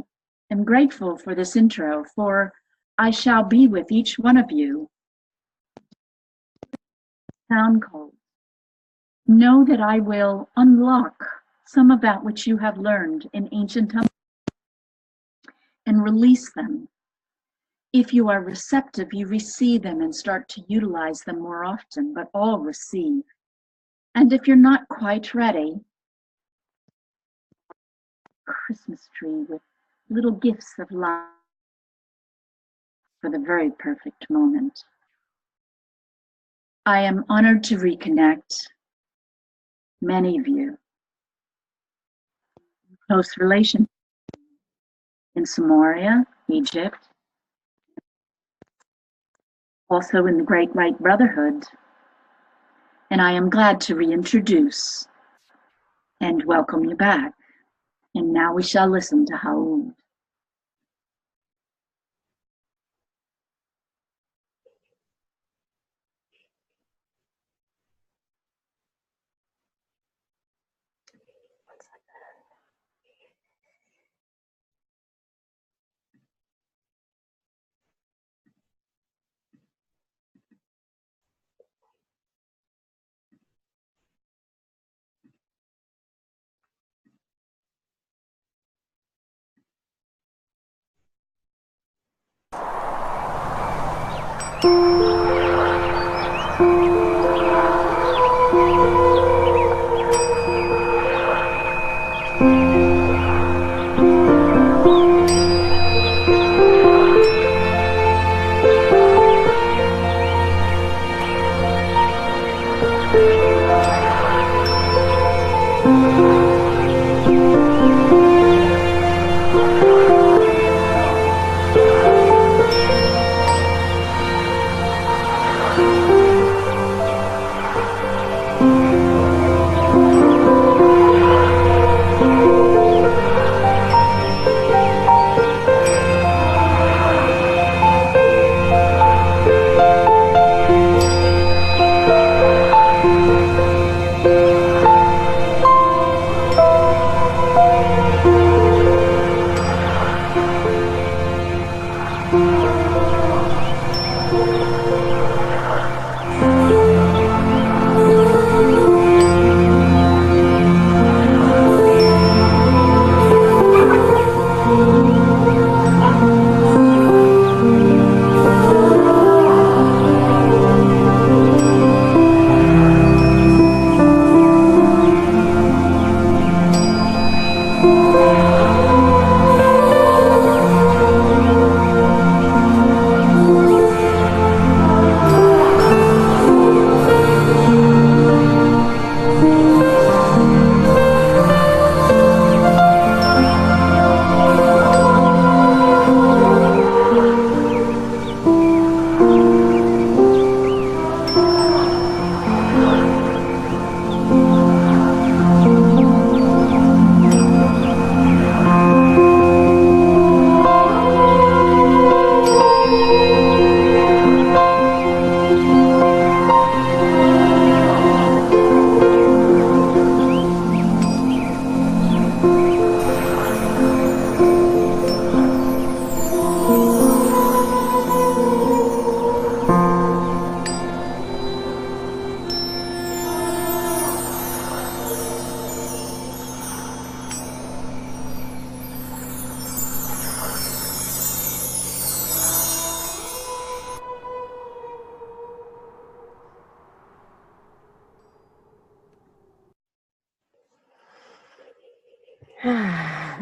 am grateful for this intro, for I shall be with each one of you. Sound code. Know that I will unlock some of that which you have learned in ancient temples and release them. If you are receptive, you receive them and start to utilize them more often, but all receive. And if you're not quite ready, Christmas tree with little gifts of love for the very perfect moment. I am honored to reconnect. many of you, close relation in Samaria, Egypt, also in the Great White Brotherhood. And I am glad to reintroduce and welcome you back. And now we shall listen to Haoud.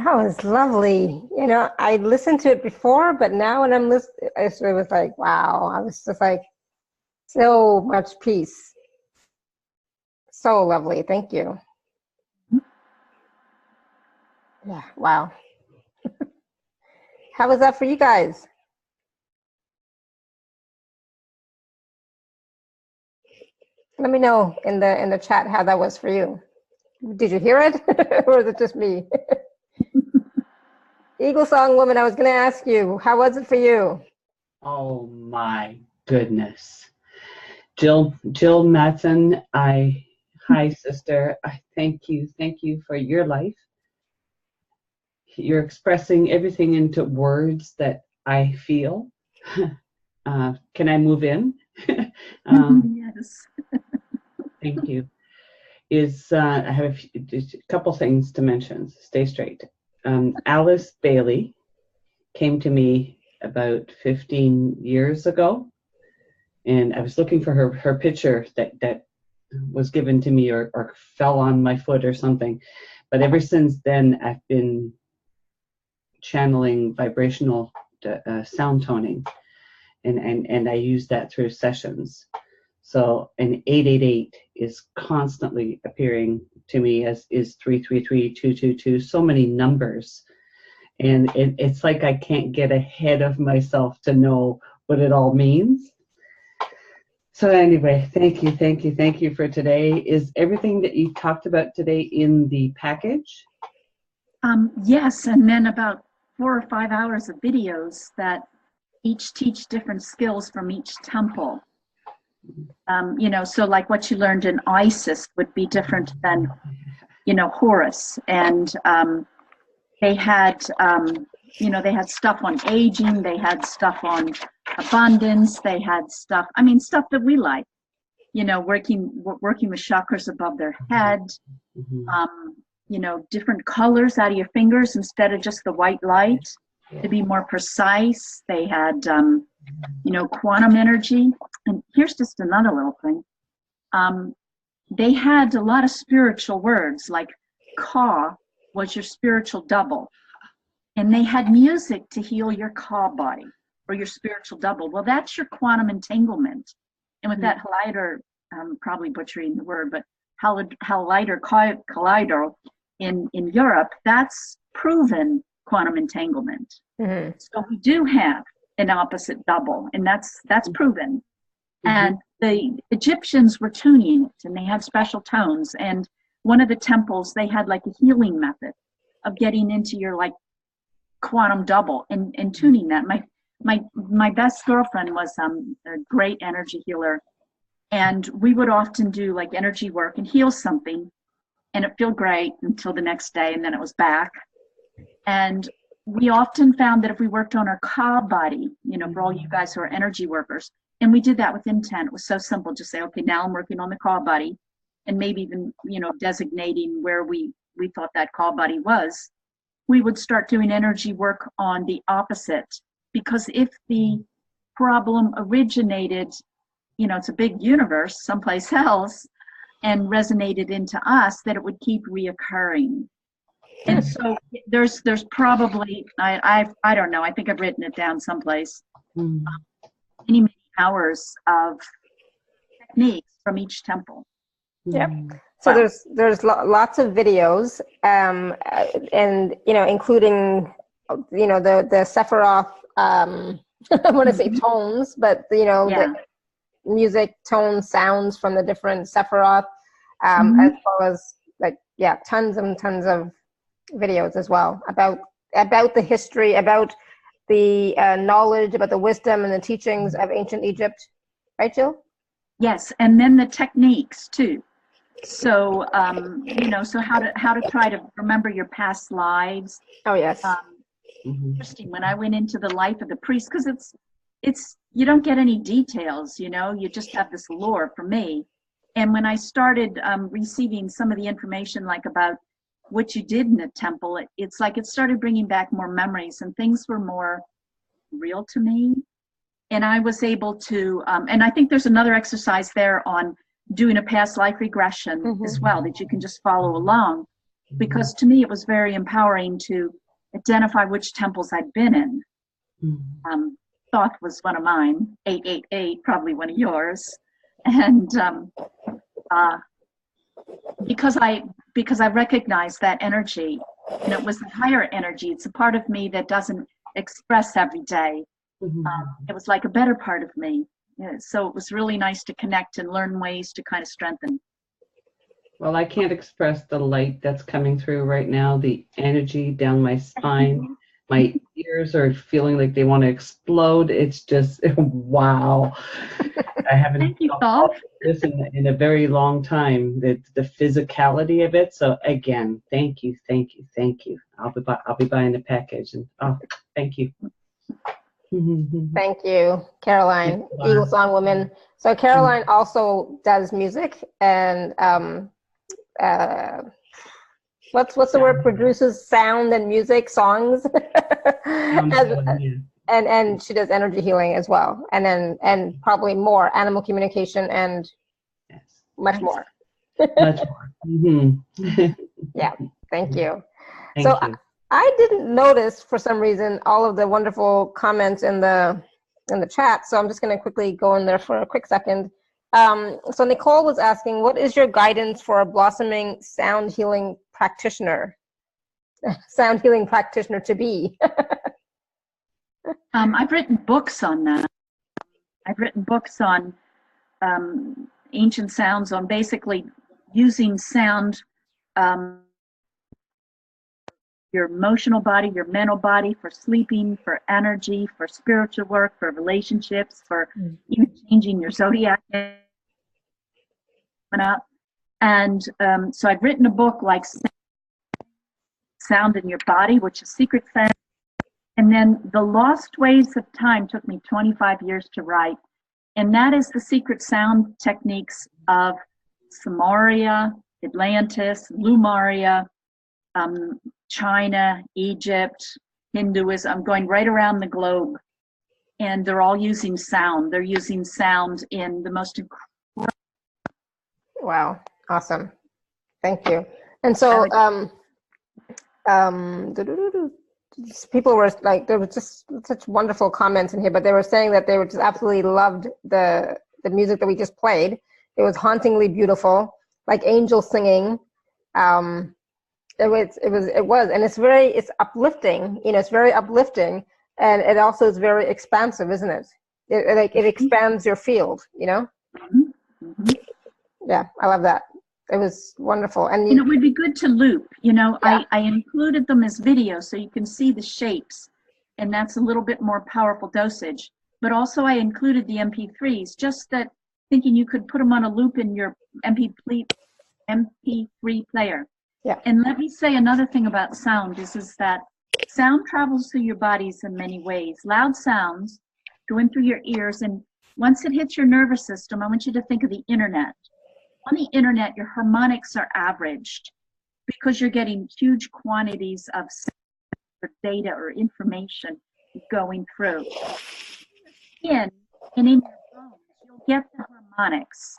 That was lovely. You know, I listened to it before, but now when I'm listening, it was like, wow. I was just like, so much peace. So lovely. Thank you. Yeah, wow. How was that for you guys? Let me know in the chat how that was for you. Did you hear it? Or is it just me? Eagle Song Woman, I was going to ask you, how was it for you? Oh my goodness. Jill Mattson, hi sister. I thank you for your life. You're expressing everything into words that I feel. Can I move in? Yes. Thank you. I have a couple things to mention. Stay straight. Alice Bailey came to me about 15 years ago, and I was looking for her picture that was given to me or fell on my foot or something. But ever since then, I've been channeling vibrational sound toning, and I use that through sessions. So an 888 is constantly appearing to me as is 333, 222, so many numbers. And it's like I can't get ahead of myself to know what it all means. So anyway, thank you for today. Is everything that you talked about today in the package? Yes, and then about 4 or 5 hours of videos that each teach different skills from each temple. So like what you learned in Isis would be different than, Horus. And they had, they had stuff on aging, they had stuff on abundance, they had stuff that we like, working with chakras above their head, different colors out of your fingers instead of just the white light to be more precise. They had, quantum energy. And here's just another little thing. They had a lot of spiritual words, like Ka was your spiritual double. And they had music to heal your Ka body or your spiritual double. Well, that's your quantum entanglement. And with that Halider, I'm probably butchering the word, but Halider collider in Europe, that's proven quantum entanglement. Mm-hmm. So we do have an opposite double, and that's proven. Mm-hmm. And the Egyptians were tuning it, and they had special tones. And one of the temples, they had like a healing method of getting into your like quantum double and tuning that. My best girlfriend was a great energy healer, and we would often do like energy work and heal something, and it felt great until the next day, and then it was back. And we often found that if we worked on our Ka body, for all you guys who are energy workers, and we did that with intent. It was so simple. Just say, okay, now I'm working on the Ka body, and maybe even, designating where we thought that Ka body was. We would start doing energy work on the opposite, because if the problem originated, it's a big universe someplace else, and resonated into us, that it would keep reoccurring. And so there's probably, I don't know, I think I've written it down someplace, many hours of techniques from each temple. Yep. So wow. there's lots of videos, and including the Sephiroth, I want to say tones, but the music, tone, sounds from the different Sephiroth, as well as tons and tons of videos as well about the history, about the knowledge, about the wisdom and the teachings of ancient Egypt, right, Jill? Yes, and then the techniques too. So so how to try to remember your past lives. Oh yes. Interesting. When I went into the life of the priest, because it's you don't get any details, you just have this lore for me. And when I started receiving some of the information, like about what you did in the temple, it's like it started bringing back more memories, and things were more real to me. And I was able to, and I think there's another exercise there on doing a past life regression as well, that you can just follow along. Because to me, it was very empowering to identify which temples I'd been in. Thoth was one of mine, 888, probably one of yours. And because I recognized that energy, and it was a higher energy, it's a part of me that doesn't express every day. It was like a better part of me. So it was really nice to connect and learn ways to kind of strengthen. Well, I can't express the light that's coming through right now, the energy down my spine. My ears are feeling like they want to explode. It's just, wow. I haven't felt this in a very long time, the physicality of it. So again, thank you. I'll be buying the package, and thank you. Thank you, Caroline, Eagle Song Woman. So Caroline also does music, and what's the word? Produces sound and music, songs, and she does energy healing as well, and probably more animal communication and much more. Much more. Yeah, thank you. Thank you. I didn't notice for some reason all of the wonderful comments in the chat, so I'm just going to quickly go in there for a quick second. So Nicole was asking, what is your guidance for a blossoming sound healing practitioner? Sound healing practitioner to be. I've written books on that. I've written books on ancient sounds, on basically using sound, your emotional body, your mental body, for sleeping, for energy, for spiritual work, for relationships, for even changing your zodiac. And so I've written a book like Sound in Your Body, which is Secret Sound. And then The Lost Ways of Time took me 25 years to write. And that is the secret sound techniques of Samaria, Atlantis, Lemuria, China, Egypt, Hinduism. I'm going right around the globe. And they're all using sound. They're using sound in the most incredible. Wow, awesome. Thank you. And so people were like, there was just such wonderful comments in here, but they were saying that they were just absolutely loved the music that we just played. It was hauntingly beautiful, like angels singing. It was, and it's uplifting. You know, it's very uplifting, and it also is very expansive, isn't it? It expands your field. You know. Mm-hmm. Yeah, I love that. It was wonderful. And it would be good to loop. You know, yeah. I included them as videos so you can see the shapes, and that's a little bit more powerful dosage. But also I included the MP3s, just that thinking you could put them on a loop in your MP3 player. Yeah. And let me say another thing about sound is that sound travels through your bodies in many ways. Loud sounds go in through your ears, and once it hits your nervous system, I want you to think of the internet. On the internet, your harmonics are averaged because you're getting huge quantities of data or information going through. And in your bones, you'll get the harmonics.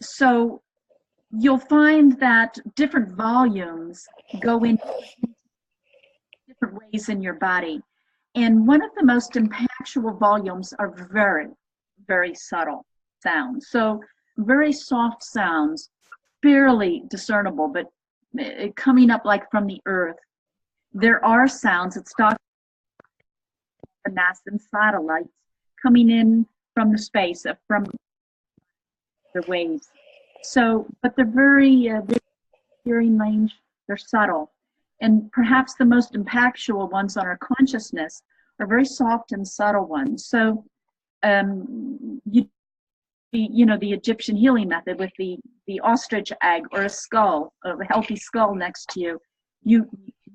So you'll find that different volumes go in different ways in your body. And one of the most impactful volumes are very, very subtle sounds. So very soft sounds, barely discernible, but coming up like from the earth. There are sounds that start the NASA satellites coming in from the space, from the waves. So, but they're very hearing range, they're subtle. And perhaps the most impactful ones on our consciousness are very soft and subtle ones. So, the Egyptian healing method with the ostrich egg or a skull, a healthy skull next to you,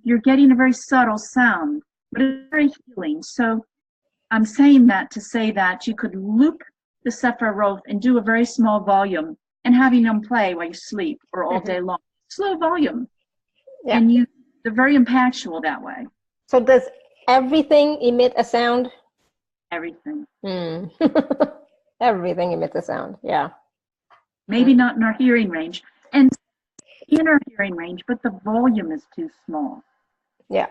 you're getting a very subtle sound, but it's very healing. So I'm saying that to say that you could loop the Sephiroth and do a very small volume and having them play while you sleep or all day long. Slow volume. Yeah. And they're very impactful that way. So does everything emit a sound? Everything. Everything emits a sound, yeah. Maybe not in our hearing range. And in our hearing range, but the volume is too small. Yeah.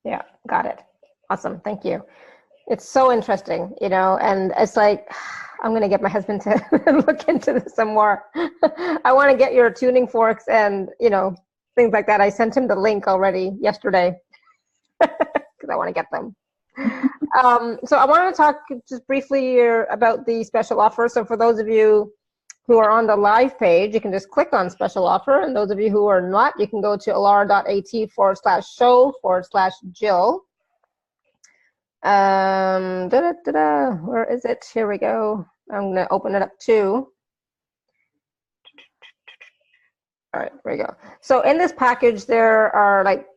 Yeah, got it. Awesome, thank you. It's so interesting, and it's like, I'm going to get my husband to look into this some more. I want to get your tuning forks and, things like that. I sent him the link already yesterday because I want to get them. So I want to talk just briefly here about the special offer. So for those of you who are on the live page, you can just click on special offer. And those of you who are not, you can go to alara.at/show/Jill. Where is it? Here we go. I'm going to open it up too. All right, here we go. So in this package, there are like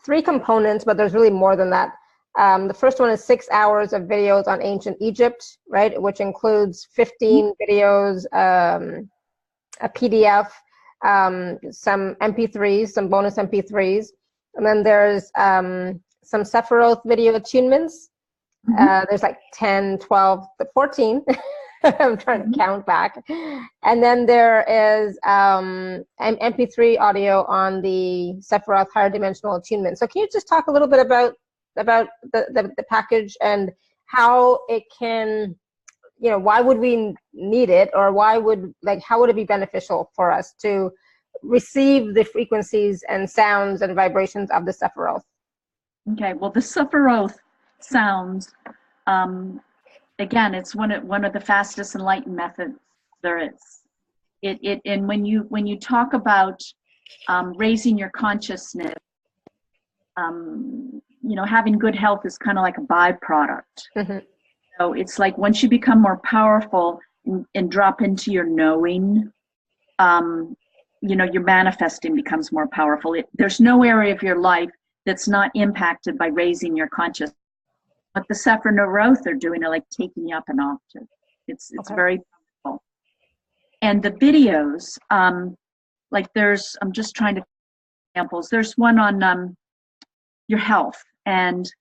3 components, but there's really more than that. The first one is 6 hours of videos on ancient Egypt, right, which includes 15 videos, a PDF, some MP3s, some bonus MP3s, and then there's some Sephiroth video attunements. There's like 10, 12, 14. I'm trying to count back. And then there is an MP3 audio on the Sephiroth higher dimensional attunement. So can you just talk a little bit about the package and how it can, why would we need it, or how would it be beneficial for us to receive the frequencies and sounds and vibrations of the Sephiroth? Okay, well, the Sephiroth sounds, again, it's one of the fastest enlightened methods there is. And when you talk about raising your consciousness, having good health is kind of like a byproduct. Mm-hmm. So it's like once you become more powerful and drop into your knowing, your manifesting becomes more powerful. There's no area of your life that's not impacted by raising your consciousness. What the Sephiroth are doing are like taking you up an octave. It's Okay. very powerful. And the videos, I'm just trying to examples. There's one on your health, and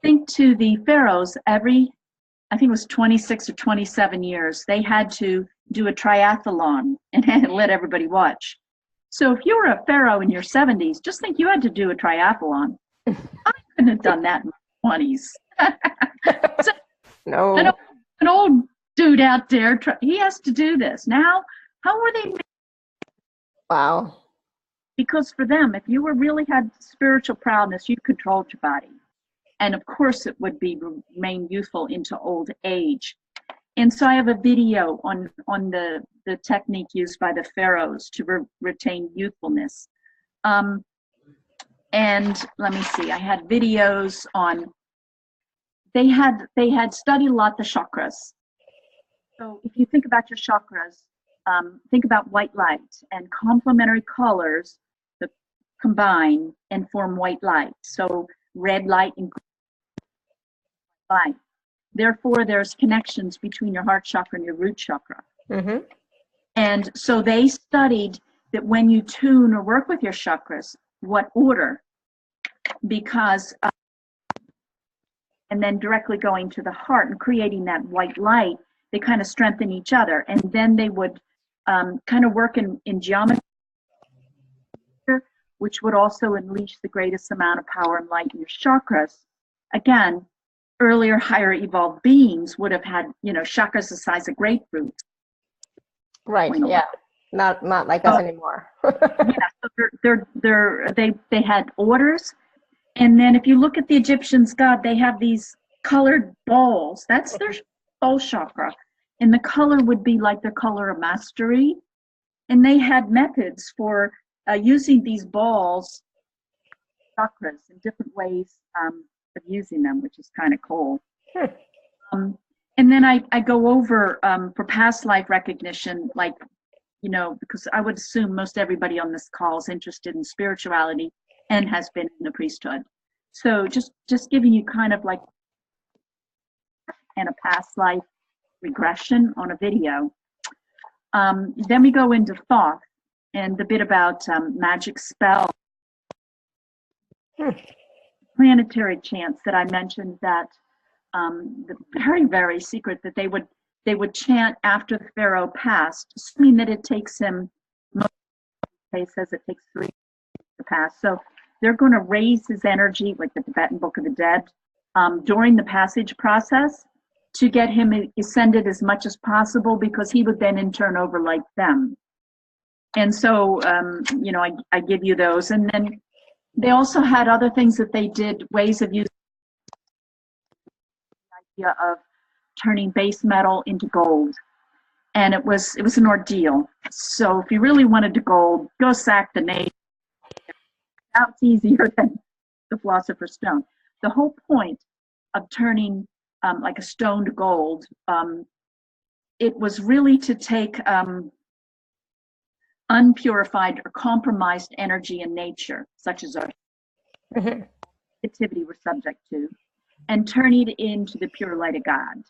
think to the pharaohs I think it was 26 or 27 years, they had to do a triathlon and let everybody watch. So if you were a pharaoh in your 70s, just think you had to do a triathlon. I couldn't have done that in my 20s. So, No. an old dude out there, he has to do this. Now, how were they? Wow. Because for them, if you really had spiritual proudness, you controlled your body. And of course, it would remain youthful into old age. And so I have a video on the technique used by the pharaohs to retain youthfulness. And let me see, I had videos on, they had studied a lot the chakras. So if you think about your chakras, think about white light, and complementary colors that combine and form white light. So red light and green light. Therefore, there's connections between your heart chakra and your root chakra. Mm-hmm. And so they studied that when you tune or work with your chakras, what order, because, and then directly going to the heart and creating that white light, they kind of strengthen each other. And then they would kind of work in geometry, which would also unleash the greatest amount of power and light in your chakras. Again, earlier higher evolved beings would have had, chakras the size of grapefruits. Right. Yeah. Not like us anymore. Yeah. So they had orders, and then if you look at the Egyptians' god, they have these colored balls. That's their soul chakra, and the color would be like their color of mastery. And they had methods for using these balls, chakras, in different ways of using them, which is kind of cool. And then I go over for past life recognition, like, because I would assume most everybody on this call is interested in spirituality and has been in the priesthood. So just giving you kind of like and a past life regression on a video. Then we go into Thoth and the bit about magic spell. Planetary chants that I mentioned, that the very, very secret that they would chant after the pharaoh passed, assuming that it takes him, most says it takes 3 to pass. So they're going to raise his energy, like the Tibetan Book of the Dead, during the passage process to get him ascended as much as possible, because he would then in turn overlight them. And so, I give you those. And then they also had other things that they did, ways of using the idea of turning base metal into gold. And it was an ordeal. So if you really wanted to gold, go sack the nation. That's easier than the Philosopher's Stone. The whole point of turning like a stone to gold, it was really to take unpurified or compromised energy in nature, such as our activity we're subject to, and turn it into the pure light of God.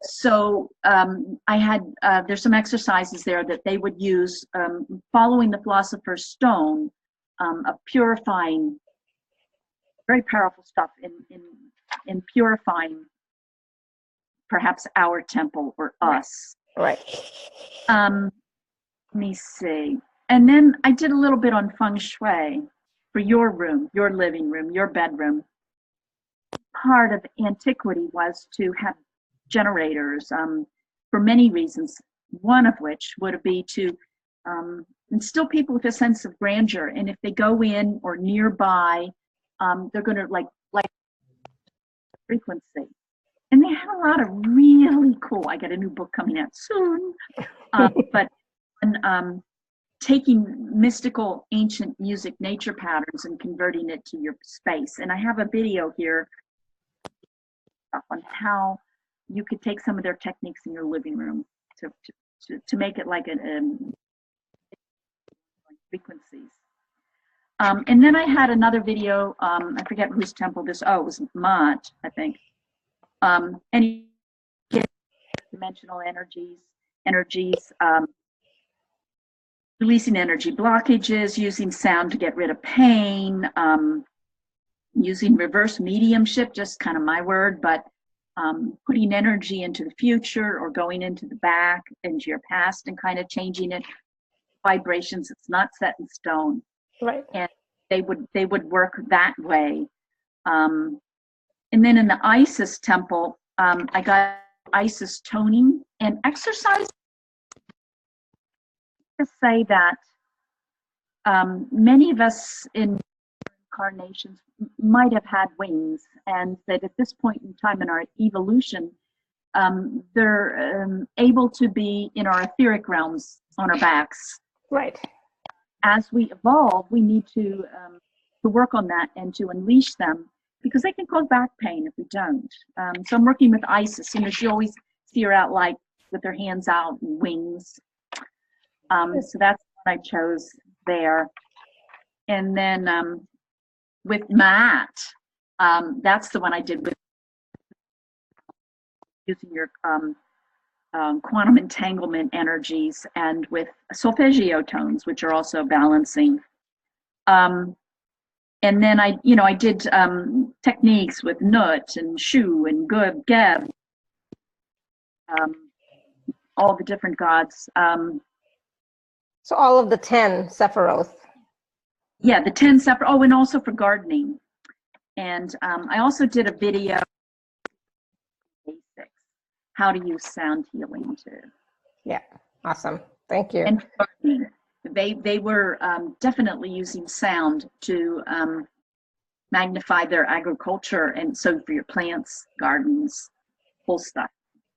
So I had, there's some exercises there that they would use following the Philosopher's Stone of purifying, very powerful stuff in purifying perhaps our temple or us. Right. Let me see. And then I did a little bit on feng shui for your room, your living room, your bedroom. part of antiquity was to have generators for many reasons, one of which would be to instill people with a sense of grandeur. And if they go in or nearby, they're going to like frequency. And they had a lot of really cool, I got a new book coming out soon, but taking mystical ancient music nature patterns and converting it to your space. And I have a video here on how you could take some of their techniques in your living room to make it like frequencies. And then I had another video, I forget whose temple this, it was Mott, I think. And dimensional energies, releasing energy blockages, using sound to get rid of pain, using reverse mediumship, just kind of my word, but putting energy into the future or going into the back, into your past, and kind of changing it. Vibrations, it's not set in stone. Right. And they would work that way. And then in the Isis temple, I got Isis toning and exercise. To say that many of us in incarnations might have had wings, and that at this point in time in our evolution, they're able to be in our etheric realms on our backs. Right. As we evolve, we need to work on that and to unleash them, because they can cause back pain if we don't. So I'm working with Isis. She always see her out like with her hands out and wings. So that's what I chose there. And then with Matt, that's the one I did with using your quantum entanglement energies, and with solfeggio tones, which are also balancing. And then I did techniques with Nut and Shu and Geb, all the different gods. So all of the 10 Sephiroth. Yeah, the 10 separate. Oh, and also for gardening. And I also did a video, basics, how to use sound healing too. Yeah, awesome. Thank you. And gardening. They were definitely using sound to magnify their agriculture, and so for your plants, gardens, whole stuff.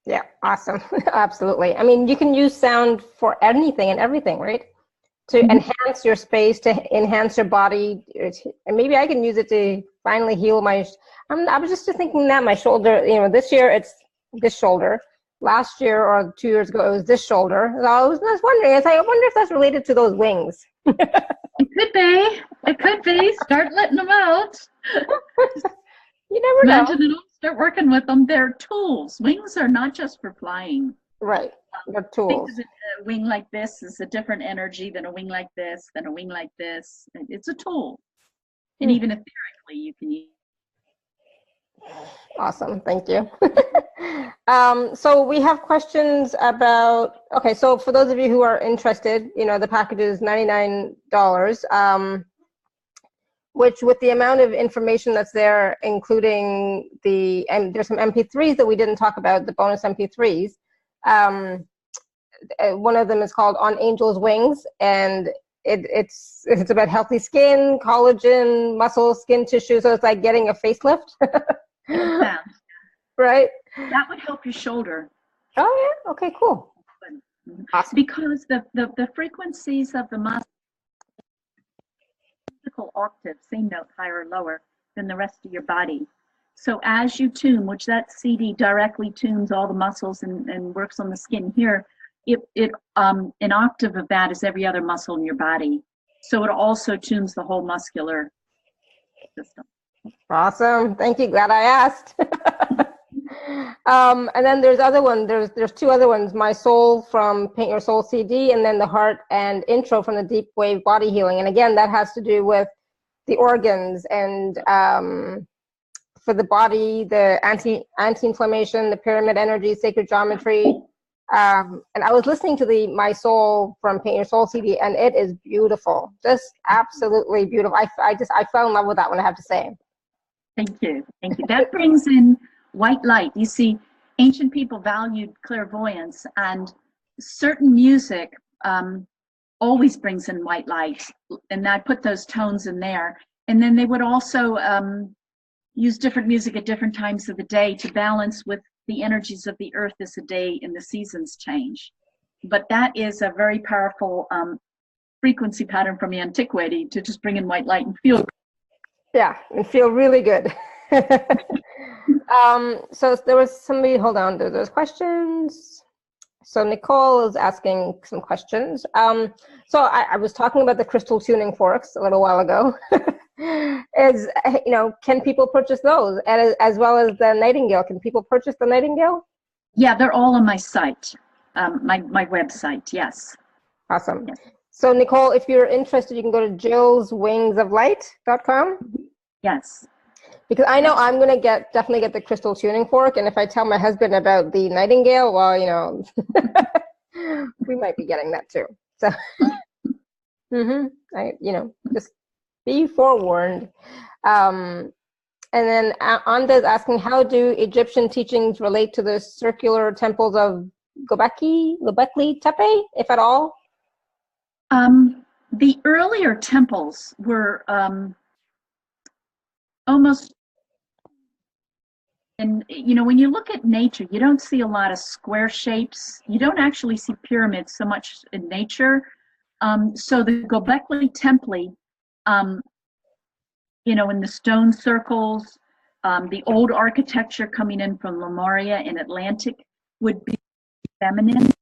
Yeah, awesome. Absolutely. I mean, you can use sound for anything and everything, right? To enhance your space, to enhance your body, and maybe I can use it to finally heal my. I was just thinking that my shoulder. This year it's this shoulder. Last year or 2 years ago it was this shoulder. So I was wondering. I wonder if that's related to those wings. It could be. It could be. Start letting them out. You never know. Imagine it all. Start working with them. They're tools. Wings are not just for flying. Right. They're tools. A wing like this is a different energy than a wing like this, than a wing like this. It's a tool. And even etherically, you can use. Awesome. Thank you. So we have questions about, okay, so for those of you who are interested, the package is $99, which with the amount of information that's there, including and there's some MP3s that we didn't talk about, the bonus MP3s. One of them is called On Angel's Wings, and it's about healthy skin, collagen, muscle, skin tissue. So it's like getting a facelift. Right? That would help your shoulder. Oh yeah. Okay. Cool. Awesome. Because the frequencies of the musical octave, same note, higher or lower than the rest of your body. So as you tune, which that CD directly tunes all the muscles and works on the skin here, an octave of that is every other muscle in your body. So it also tunes the whole muscular system. Awesome. Thank you. Glad I asked. And then there's other one. There's two other ones. My Soul from Paint Your Soul CD, and then the Heart and Intro from the Deep Wave Body Healing. And again, that has to do with the organs and for the body, the anti-inflammation, the pyramid energy, sacred geometry. And I was listening to My Soul from Paint Your Soul CD, and it is beautiful, just absolutely beautiful. I fell in love with that one, I have to say. Thank you. Thank you. That brings in white light. You see, ancient people valued clairvoyance, and certain music always brings in white light. And I put those tones in there. And then they would also use different music at different times of the day to balance with the energies of the earth as the day and the seasons change. But that is a very powerful frequency pattern from antiquity to just bring in white light and feel. Yeah, and feel really good. So there was somebody, hold on, there's questions. So Nicole is asking some questions. So I was talking about the crystal tuning forks a little while ago. Can people purchase those? And as well as the Nightingale, can people purchase the Nightingale? Yeah, they're all on my site, my website, yes. Awesome. Yes. So Nicole, if you're interested, you can go to jillswingsoflight.com. Yes. Because I know I'm going to definitely get the crystal tuning fork. And if I tell my husband about the Nightingale, well, we might be getting that too. So, just be forewarned. And then Anda's asking, how do Egyptian teachings relate to the circular temples of Göbekli Tepe, if at all? The earlier temples were almost, and when you look at nature, you don't see a lot of square shapes. You don't actually see pyramids so much in nature. So the Göbekli Temple, in the stone circles, the old architecture coming in from Lemuria and Atlantic would be feminine,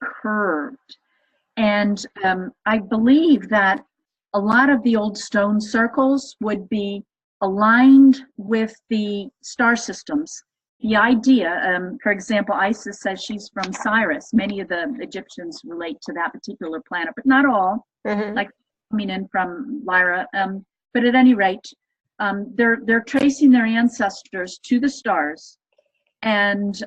curved. And I believe that a lot of the old stone circles would be aligned with the star systems. The idea, for example, Isis says she's from Sirius. Many of the Egyptians relate to that particular planet, but not all, like coming in from Lyra. But at any rate, they're tracing their ancestors to the stars. And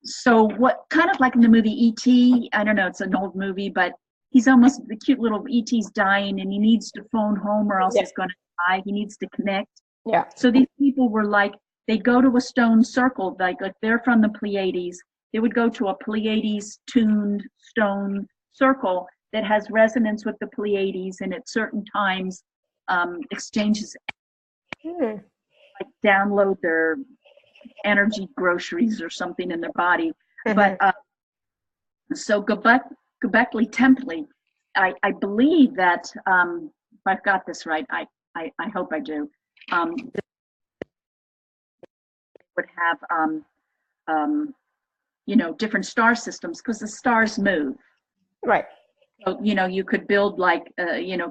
so what, kind of like in the movie E.T., I don't know, it's an old movie, but he's almost, the cute little E.T.'s dying and he needs to phone home or else he's going to die. He needs to connect. Yeah. So these people were like, they'd go to a stone circle, like they're from the Pleiades. They would go to a Pleiades tuned stone circle that has resonance with the Pleiades, and at certain times exchanges, like download their energy groceries or something in their body. But so Göbekli Temple, I believe that if I've got this right, I hope I do, would have different star systems because the stars move. Right. So, you could build like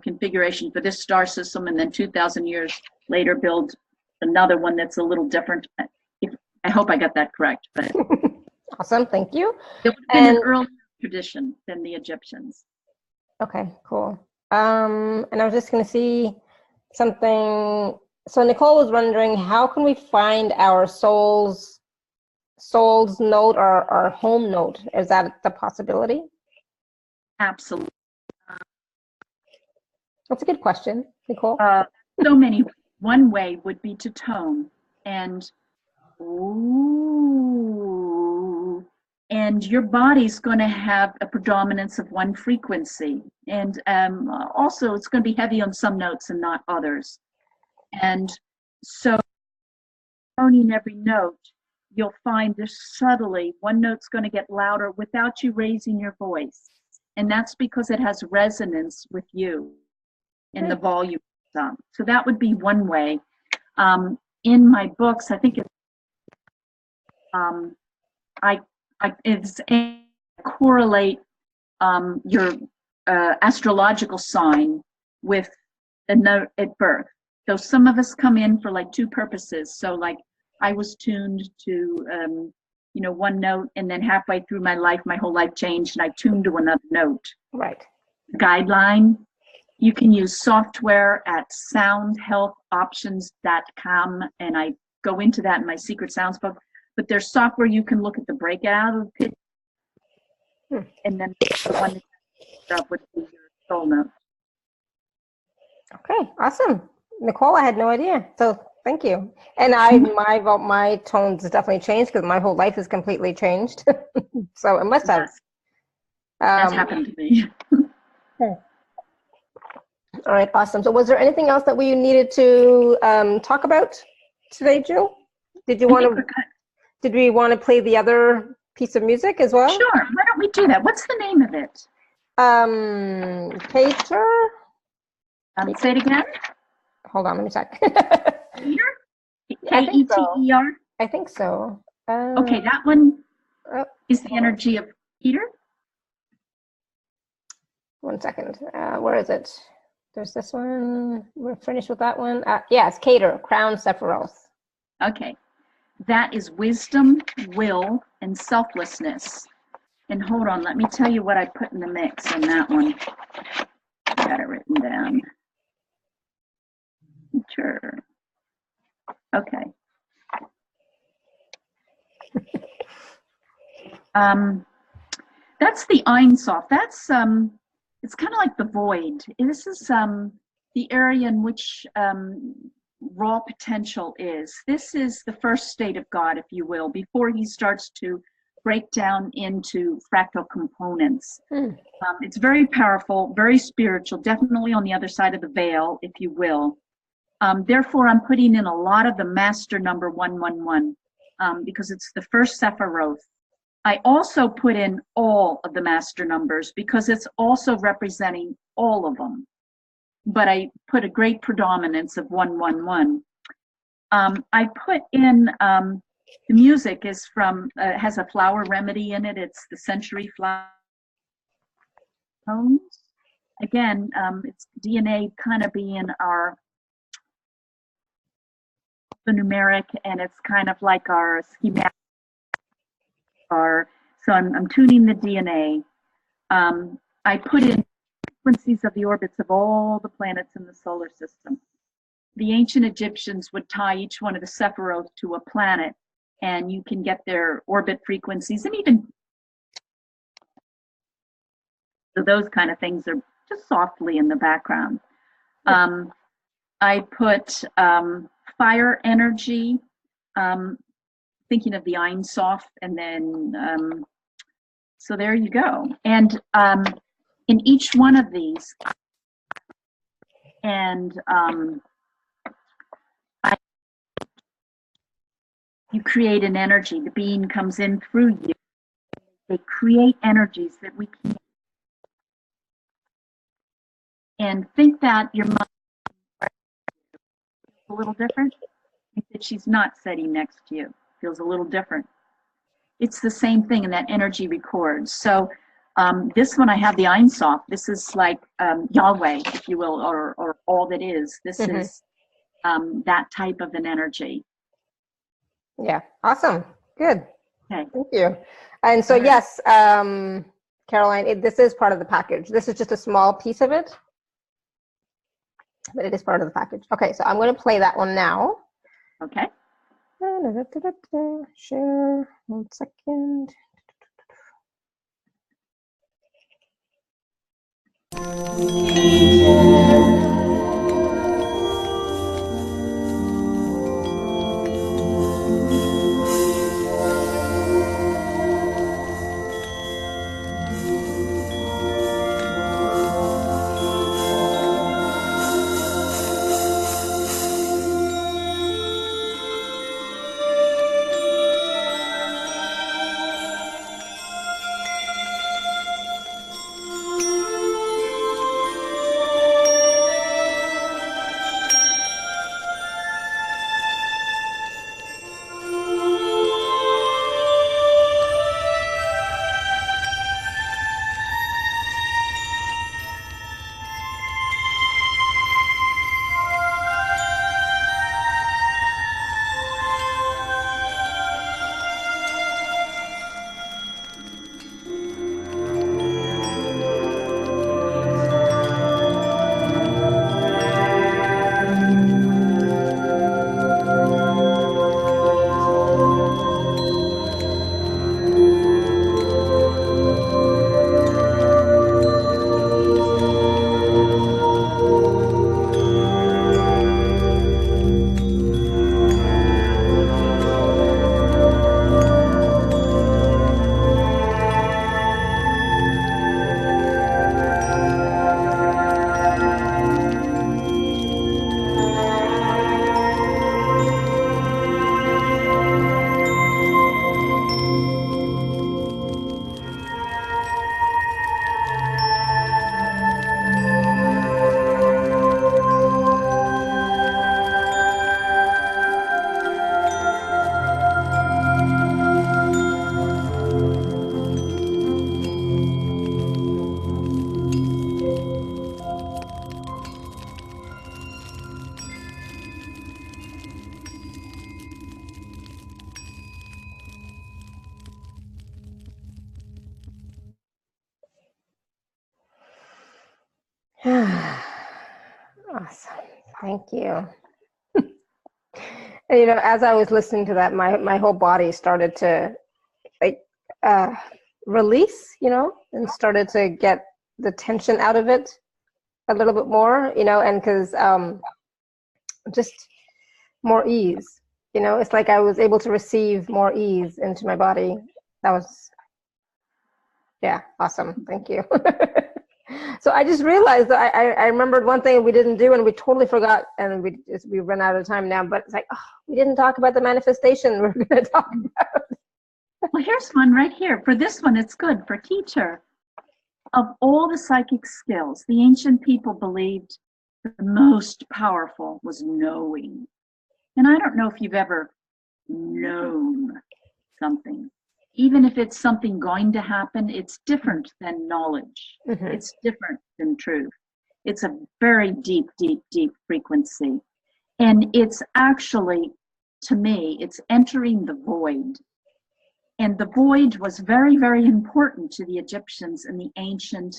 configuration for this star system, and then 2,000 years later build another one that's a little different. I hope I got that correct. But awesome, thank you. It would have been an earlier tradition than the Egyptians. Okay, cool. And I was just going to see something. So Nicole was wondering, how can we find our soul's note or our home note? Is that the possibility? Absolutely. That's a good question, Nicole. So many. One way would be to tone and and your body's going to have a predominance of one frequency, and also it's going to be heavy on some notes and not others. And so toning every note, you'll find there's subtly one note's going to get louder without you raising your voice, and that's because it has resonance with you in the volume. So that would be one way. In my books, I think it's correlate your astrological sign with a note at birth. So some of us come in for like two purposes. So like I was tuned to one note, and then halfway through my life, my whole life changed, and I tuned to another note. Right. Guideline. You can use software at soundhealthoptions.com, and I go into that in my secret sounds book. But there's software you can look at the breakout of pitch, and then the one that up with your soul note. Okay, awesome. Nicole, I had no idea. So thank you. And my tones definitely changed because my whole life is completely changed. So it must have. Yes, that's happened to me. All right, awesome. So was there anything else that we needed to talk about today, Jill? Did we want to play the other piece of music as well? Sure. Why don't we do that? What's the name of it? Cater. Say it again. Hold on, let me check. Keter? Keter? I think so. Okay, that one is the energy of Peter. 1 second. Where is it? There's this one. We're finished with that one. Yes, Cater, Crown Sephiroth. Okay. That is wisdom, will, and selflessness. And hold on, let me tell you what I put in the mix on that one. I got it written down. Sure. Okay. That's the Ein Sof. That's it's kind of like the void. This is the area in which raw potential is. This is the first state of God, if you will, before he starts to break down into fractal components. It's very powerful, very spiritual, definitely on the other side of the veil, if you will. Therefore, I'm putting in a lot of the master number 111 because it's the first Sephiroth. I also put in all of the master numbers because it's also representing all of them. But I put a great predominance of 111. I put in the music is from has a flower remedy in it. It's the century flower tones. Again, it's DNA kind of being the numeric, and it's kind of like our schematic. So I'm tuning the DNA. I put in frequencies of the orbits of all the planets in the solar system. The ancient Egyptians would tie each one of the Sephiroth to a planet, and you can get their orbit frequencies, and even so those kind of things are just softly in the background. I put fire energy, thinking of the Ein Sof, and then so there you go. And in each one of these, and you create an energy. The being comes in through you. They create energies that we can. And think that your mom is a little different. Think that she's not sitting next to you. Feels a little different. It's the same thing, and that energy records. So this one I have the Ein Sof. This is like Yahweh, if you will, or all that is. This is that type of an energy. Yeah, awesome. Good. Okay. Thank you. And so, yes, Caroline, this is part of the package. This is just a small piece of it, but it is part of the package. Okay, so I'm going to play that one now. Okay. Share 1 second. Awesome. Thank you. And, you know, as I was listening to that, my whole body started to like release, you know, and started to get the tension out of it a little bit more, you know, and because just more ease, you know, it's like I was able to receive more ease into my body. That was, yeah, awesome. Thank you. So I just realized that I remembered one thing we didn't do and we totally forgot, and we run out of time now, but it's like, oh, we didn't talk about the manifestation we're going to talk about. Well, here's one right here. For this one, it's good. For teacher, of all the psychic skills, the ancient people believed the most powerful was knowing. And I don't know if you've ever known something. Even if it's something going to happen, it's different than knowledge. Mm-hmm. It's different than truth. It's a very deep, deep, deep frequency. And it's actually, to me, it's entering the void. And the void was very, very important to the Egyptians and the ancient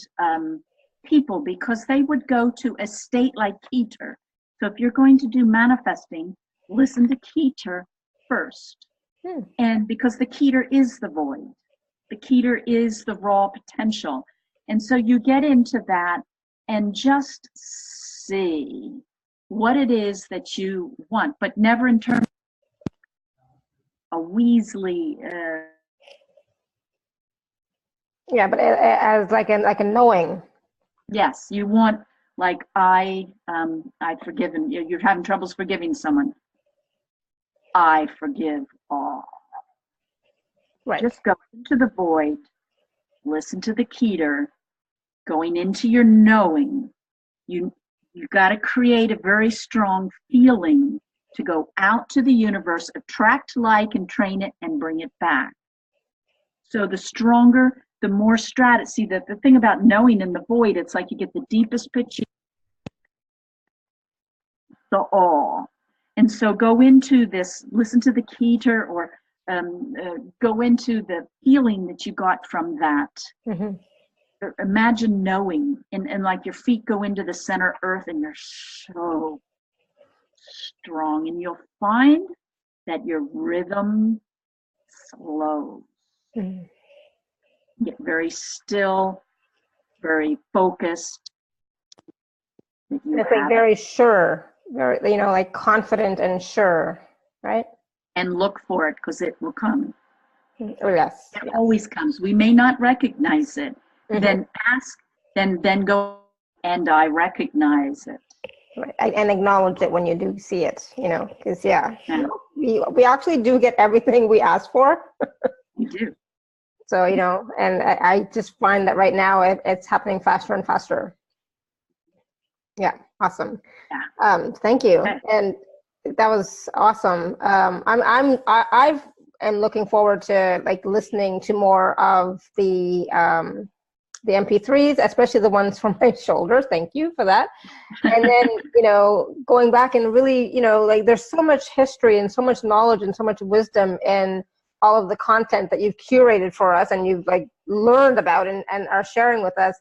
people, because they would go to a state like Keter. So if you're going to do manifesting, listen to Keter first. And because the Keter is the void, the Keter is the raw potential. And so you get into that and just see what it is that you want, but never in terms of a Weasley. Yeah, but as like a knowing. Yes, you want, like, I've forgiven, you're having troubles forgiving someone. I forgive all. Right. Just go into the void, listen to the Keter, going into your knowing. You got to create a very strong feeling to go out to the universe, attract like, and train it and bring it back. So the stronger, the more see, that the thing about knowing in the void, it's like you get the deepest pitch, the awe. And so go into this, listen to the Keter, or go into the feeling that you got from that. Mm-hmm. Imagine knowing, and like your feet go into the center earth and you're so strong, and you'll find that your rhythm slows. Mm-hmm. Get very still, very focused. It's like very sure, very, you know, like confident and sure, right? And look for it, because it will come. Oh, yes. It always comes. We may not recognize it. Mm-hmm. Then ask, then go, and I recognize it. Right. And acknowledge it when you do see it, you know, because we actually do get everything we ask for. We do. So, you know, and I just find that right now it's happening faster and faster. Yeah, awesome. Yeah. Thank you, Okay. and that was awesome. I am looking forward to like listening to more of the MP3s, especially the ones from my shoulders. Thank you for that. And then, you know, going back and really, you know, like there's so much history and so much knowledge and so much wisdom in all of the content that you've curated for us and you've like learned about and are sharing with us,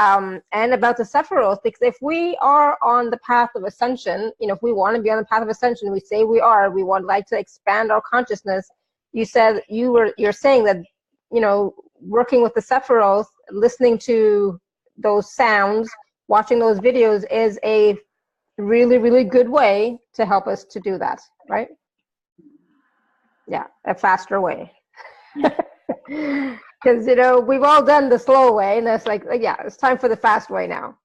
and about the Sephiroth. Because if we are on the path of ascension, you know, if we want to be on the path of ascension, we say we would like to expand our consciousness. You said you're saying that, you know, working with the Sephiroth, listening to those sounds, watching those videos is a really, really good way to help us to do that, right? Yeah, a faster way. Because, you know, we've all done the slow way, and it's like, yeah, it's time for the fast way now.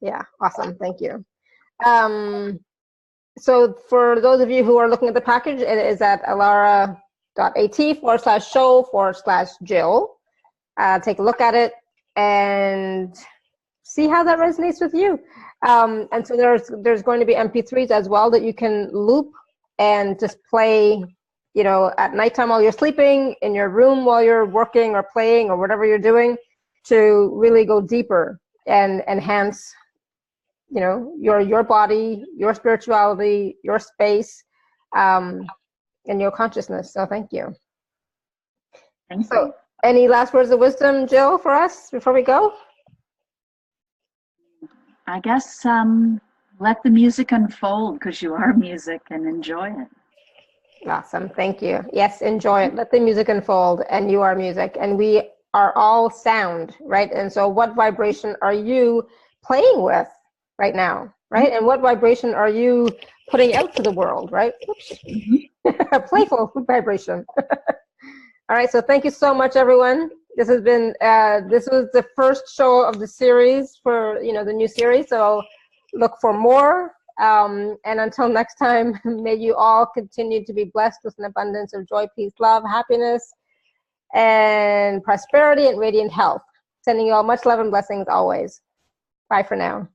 Yeah, awesome. Thank you. So for those of you who are looking at the package, it is at alara.at/show/Jill. Take a look at it and see how that resonates with you. And so there's going to be MP3s as well that you can loop and just play, you know, at nighttime while you're sleeping, in your room while you're working or playing or whatever you're doing, to really go deeper and enhance, you know, your body, your spirituality, your space, and your consciousness. So thank you. Thank So you. any last words of wisdom, Jill, for us before we go? I guess let the music unfold, because you are music, and enjoy it. Awesome. Thank you. Yes, enjoy it. Let the music unfold, and you are music, and we are all sound, right? And so what vibration are you playing with right now, right? And what vibration are you putting out to the world, right? A playful vibration. All right, so thank you so much, everyone. This has been, this was the first show of the series for, the new series, so look for more. And until next time, may you all continue to be blessed with an abundance of joy, peace, love, happiness, and prosperity and radiant health. Sending you all much love and blessings always. Bye for now.